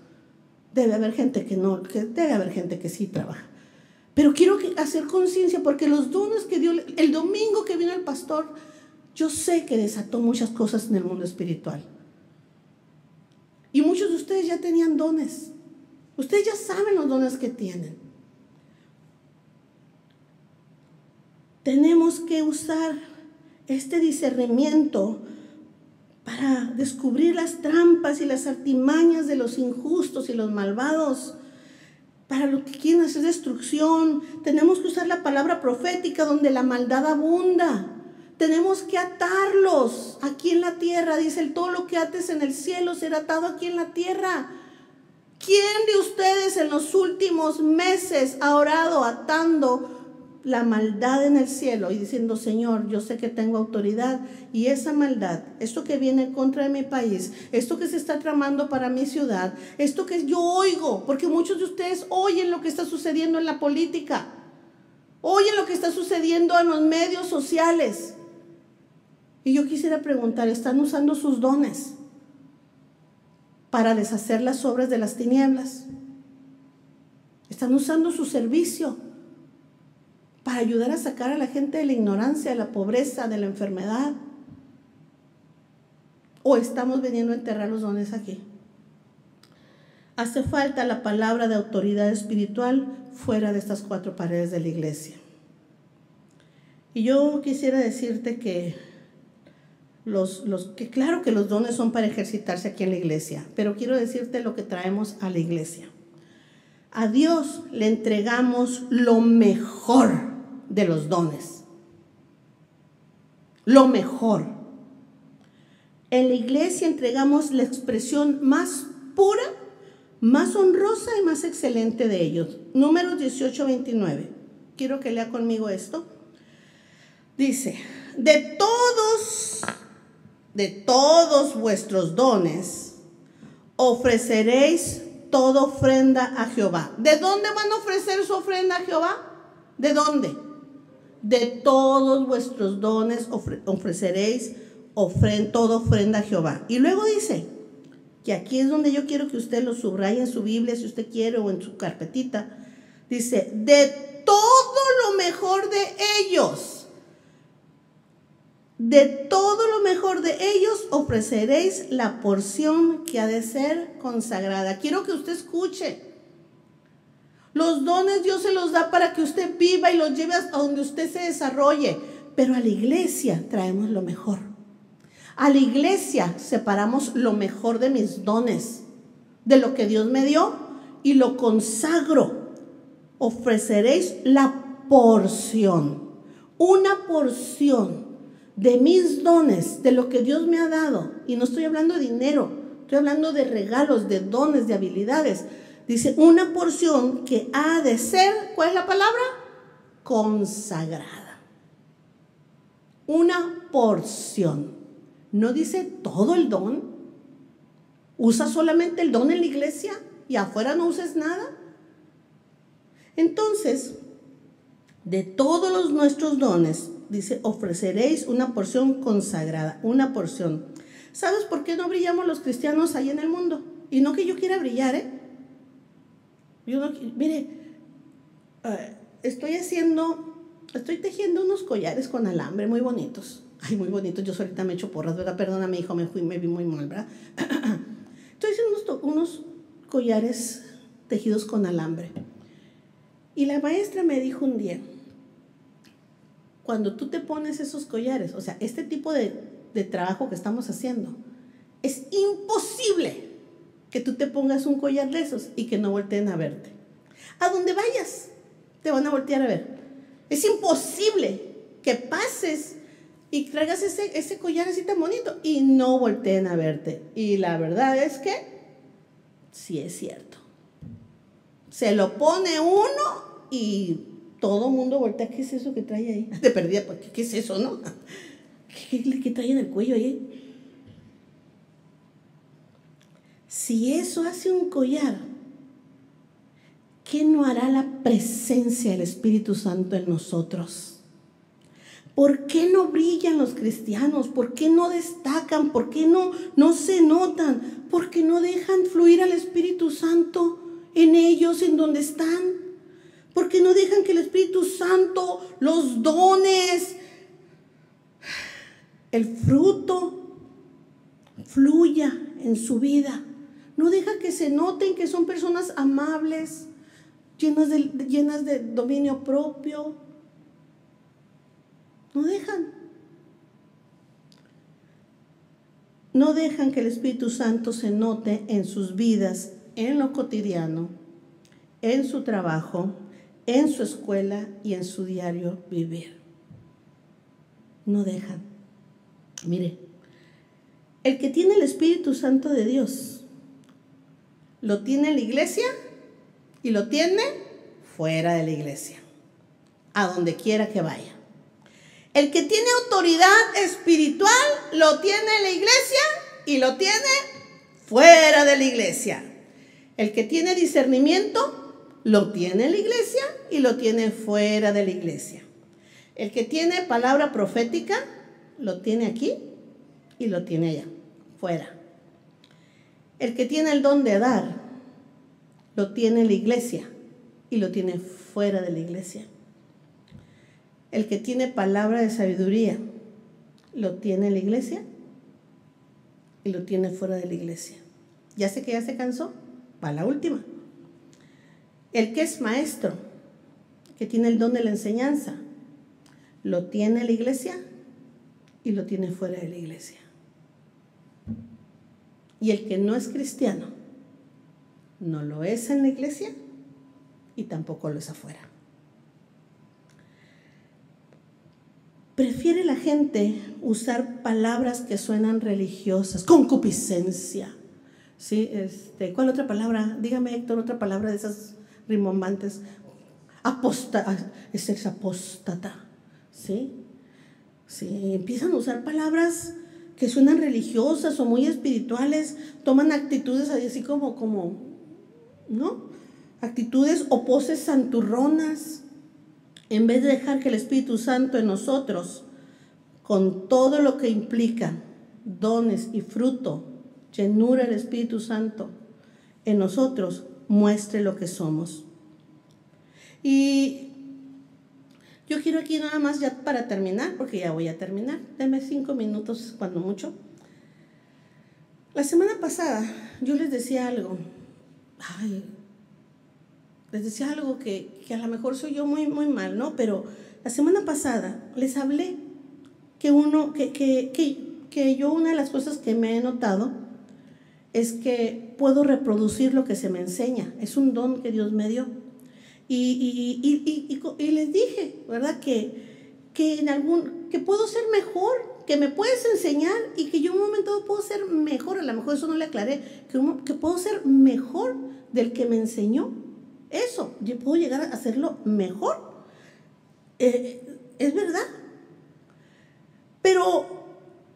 Debe haber gente debe haber gente que sí trabaja. Pero quiero hacer conciencia porque los dones que dio el domingo que vino el pastor, yo sé que desató muchas cosas en el mundo espiritual. Y muchos de ustedes ya tenían dones. Ustedes ya saben los dones que tienen. Tenemos que usar este discernimiento para descubrir las trampas y las artimañas de los injustos y los malvados, para lo que quieren hacer destrucción. Tenemos que usar la palabra profética donde la maldad abunda. Tenemos que atarlos aquí en la tierra. Dice, todo lo que ates en el cielo será atado aquí en la tierra. ¿Quién de ustedes en los últimos meses ha orado atando la maldad en el cielo y diciendo, Señor, yo sé que tengo autoridad y esa maldad, esto que viene contra mi país, esto que se está tramando para mi ciudad, esto que yo oigo, porque muchos de ustedes oyen lo que está sucediendo en la política, oyen lo que está sucediendo en los medios sociales? Y yo quisiera preguntar, ¿están usando sus dones para deshacer las obras de las tinieblas? ¿Están usando su servicio para ayudar a sacar a la gente de la ignorancia, de la pobreza, de la enfermedad? ¿O estamos viniendo a enterrar los dones aquí? Hace falta la palabra de autoridad espiritual fuera de estas 4 paredes de la iglesia. Y yo quisiera decirte que claro que los dones son para ejercitarse aquí en la iglesia, pero quiero decirte lo que traemos a la iglesia. A Dios le entregamos lo mejor de los dones. Lo mejor. En la iglesia entregamos la expresión más pura, más honrosa y más excelente de ellos. Números 18:29. Quiero que lea conmigo esto. Dice, de todos vuestros dones ofreceréis toda ofrenda a Jehová. ¿De dónde van a ofrecer su ofrenda a Jehová? ¿De dónde? De todos vuestros dones ofreceréis toda ofrenda a Jehová. Y luego dice, que aquí es donde yo quiero que usted lo subraye en su Biblia, si usted quiere, o en su carpetita. Dice, de todo lo mejor de ellos. De todo lo mejor de ellos ofreceréis la porción que ha de ser consagrada. Quiero que usted escuche. Los dones Dios se los da para que usted viva y los lleve a donde usted se desarrolle. Pero a la iglesia traemos lo mejor. A la iglesia separamos lo mejor de mis dones, de lo que Dios me dio, y lo consagro. Ofreceréis la porción, una porción de mis dones, de lo que Dios me ha dado. Y no estoy hablando de dinero, estoy hablando de regalos, de dones, de habilidades. Dice, una porción que ha de ser, ¿cuál es la palabra? Consagrada. Una porción. No dice todo el don. Usa solamente el don en la iglesia y afuera no uses nada. Entonces, de todos los nuestros dones, dice, ofreceréis una porción consagrada, una porción. ¿Sabes por qué no brillamos los cristianos ahí en el mundo? Y no que yo quiera brillar, mire, estoy tejiendo unos collares con alambre muy bonitos. Ay, muy bonitos, yo solita me echo porras, ¿verdad? Perdóname, hijo, me vi muy mal, ¿verdad? Estoy haciendo unos collares tejidos con alambre. Y la maestra me dijo un día, cuando tú te pones esos collares, o sea, este tipo de trabajo que estamos haciendo, es imposible que tú te pongas un collar de esos y que no volteen a verte. A donde vayas, te van a voltear a ver. Es imposible que pases y traigas ese collar así tan bonito y no volteen a verte. Y la verdad es que sí es cierto. Se lo pone uno y todo el mundo voltea. ¿Qué es eso que trae ahí? De perdida, ¿qué es eso, no? ¿Qué trae en el cuello ahí? Si eso hace un collar, ¿qué no hará la presencia del Espíritu Santo en nosotros? ¿Por qué no brillan los cristianos? ¿Por qué no destacan? ¿Por qué no se notan? ¿Por qué no dejan fluir al Espíritu Santo en ellos, en donde están? ¿Por qué no dejan que el Espíritu Santo, los dones, el fruto fluya en su vida. No deja que se noten que son personas amables, llenas de dominio propio. No dejan. No dejan que el Espíritu Santo se note en sus vidas, en lo cotidiano, en su trabajo, en su escuela y en su diario vivir. No dejan. Mire, el que tiene el Espíritu Santo de Dios, lo tiene en la iglesia y lo tiene fuera de la iglesia, a donde quiera que vaya. El que tiene autoridad espiritual lo tiene en la iglesia y lo tiene fuera de la iglesia. El que tiene discernimiento lo tiene en la iglesia y lo tiene fuera de la iglesia. El que tiene palabra profética lo tiene aquí y lo tiene allá, fuera. El que tiene el don de dar lo tiene en la iglesia y lo tiene fuera de la iglesia. El que tiene palabra de sabiduría lo tiene en la iglesia y lo tiene fuera de la iglesia. Ya sé que ya se cansó, va la última. El que es maestro, que tiene el don de la enseñanza, lo tiene en la iglesia y lo tiene fuera de la iglesia. Y el que no es cristiano, no lo es en la iglesia y tampoco lo es afuera. Prefiere la gente usar palabras que suenan religiosas, concupiscencia. ¿Sí? ¿Cuál otra palabra? Dígame, Héctor, otra palabra de esas rimbombantes. Es apóstata. ¿Sí? Sí, empiezan a usar palabras que suenan religiosas o muy espirituales, toman actitudes así como ¿no? Actitudes o poses santurronas. En vez de dejar que el Espíritu Santo en nosotros, con todo lo que implica dones y fruto, llenura del Espíritu Santo en nosotros, muestre lo que somos. Y yo quiero aquí nada más ya para terminar, porque ya voy a terminar, denme 5 minutos cuando mucho. La semana pasada yo les decía algo, les decía algo que a lo mejor soy yo muy mal, ¿no? Pero la semana pasada les hablé que yo una de las cosas que me he notado es que puedo reproducir lo que se me enseña. Es un don que Dios me dio. Y les dije, ¿verdad? Que puedo ser mejor, que me puedes enseñar y que yo en un momento puedo ser mejor. A lo mejor eso no le aclaré, que puedo ser mejor del que me enseñó. Eso, yo puedo llegar a hacerlo mejor. Es verdad. Pero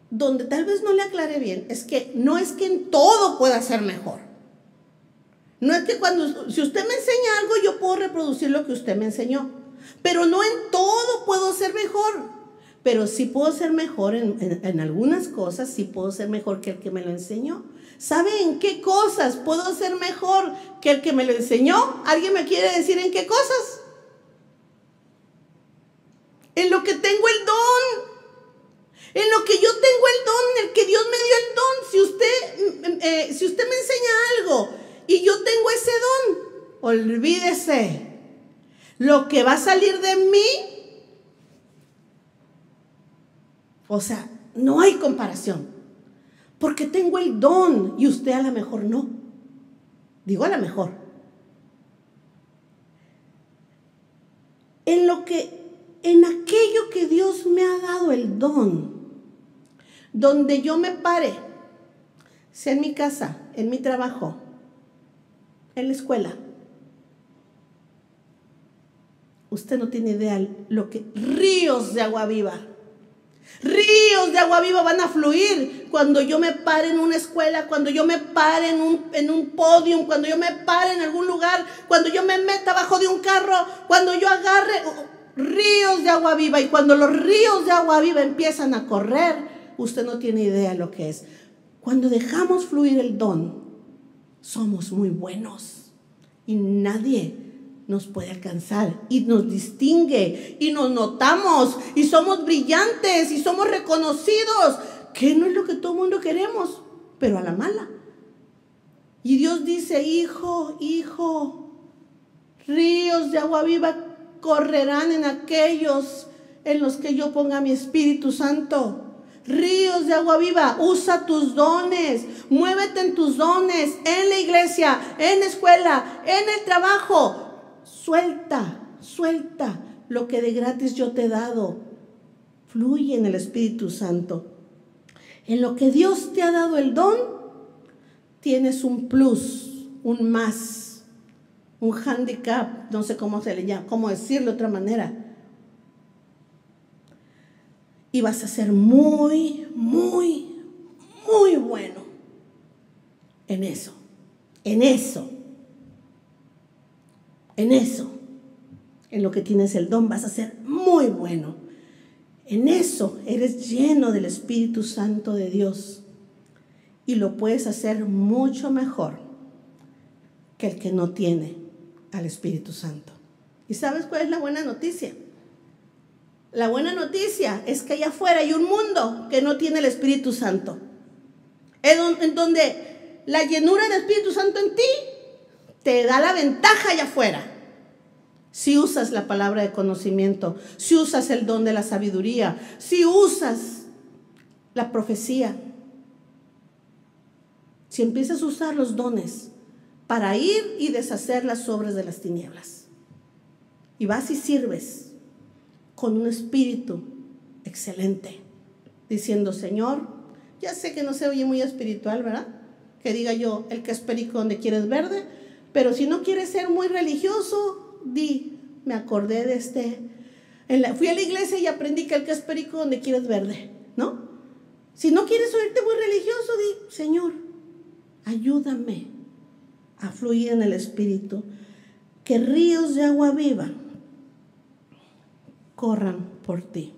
donde tal vez no le aclaré bien es que no es que en todo pueda ser mejor. No es que si usted me enseña algo, yo puedo reproducir lo que usted me enseñó. Pero no en todo puedo ser mejor. Pero sí puedo ser mejor en algunas cosas, sí puedo ser mejor que el que me lo enseñó. ¿Sabe en qué cosas puedo ser mejor que el que me lo enseñó? ¿Alguien me quiere decir en qué cosas? En lo que tengo el don. En lo que yo tengo el don, en el que Dios me dio el don. Si usted me enseña algo y yo tengo ese don, olvídese. Lo que va a salir de mí, o sea, no hay comparación. Porque tengo el don y usted a lo mejor no. Digo a lo mejor. En aquello que Dios me ha dado el don, donde yo me pare, sea en mi casa, en mi trabajo, en la escuela, usted no tiene idea lo que ríos de agua viva van a fluir cuando yo me pare en una escuela, cuando yo me pare en un podium, cuando yo me pare en algún lugar, cuando yo me meta abajo de un carro, cuando yo agarre ríos de agua viva. Y cuando los ríos de agua viva empiezan a correr, usted no tiene idea lo que es. Cuando dejamos fluir el don, somos muy buenos y nadie nos puede alcanzar y nos distingue y nos notamos y somos brillantes y somos reconocidos, que no es lo que todo el mundo queremos, pero a la mala. Y Dios dice: hijo, ríos de agua viva correrán en aquellos en los que yo ponga mi Espíritu Santo. Ríos de agua viva, usa tus dones, muévete en tus dones, en la iglesia, en la escuela, en el trabajo. Suelta lo que de gratis yo te he dado. Fluye en el Espíritu Santo. En lo que Dios te ha dado el don, tienes un plus, un más, un handicap, no sé cómo se le llama, cómo decirlo de otra manera. Y vas a ser muy bueno en eso. En lo que tienes el don vas a ser muy bueno. En eso eres lleno del Espíritu Santo de Dios. Y lo puedes hacer mucho mejor que el que no tiene al Espíritu Santo. ¿Y sabes cuál es la buena noticia? La buena noticia es que allá afuera hay un mundo que no tiene el Espíritu Santo. En donde la llenura del Espíritu Santo en ti te da la ventaja allá afuera. Si usas la palabra de conocimiento, si usas el don de la sabiduría, si usas la profecía, si empiezas a usar los dones para ir y deshacer las obras de las tinieblas, y vas y sirves con un espíritu excelente, diciendo: Señor, ya sé que no se oye muy espiritual, ¿verdad? Que diga yo: el que es perico donde quieres verde. Pero si no quieres ser muy religioso, di: me acordé de fui a la iglesia y aprendí que el que es perico donde quieres verde, ¿no? Si no quieres oírte muy religioso, di: Señor, ayúdame a fluir en el Espíritu, que ríos de agua viva corran por ti.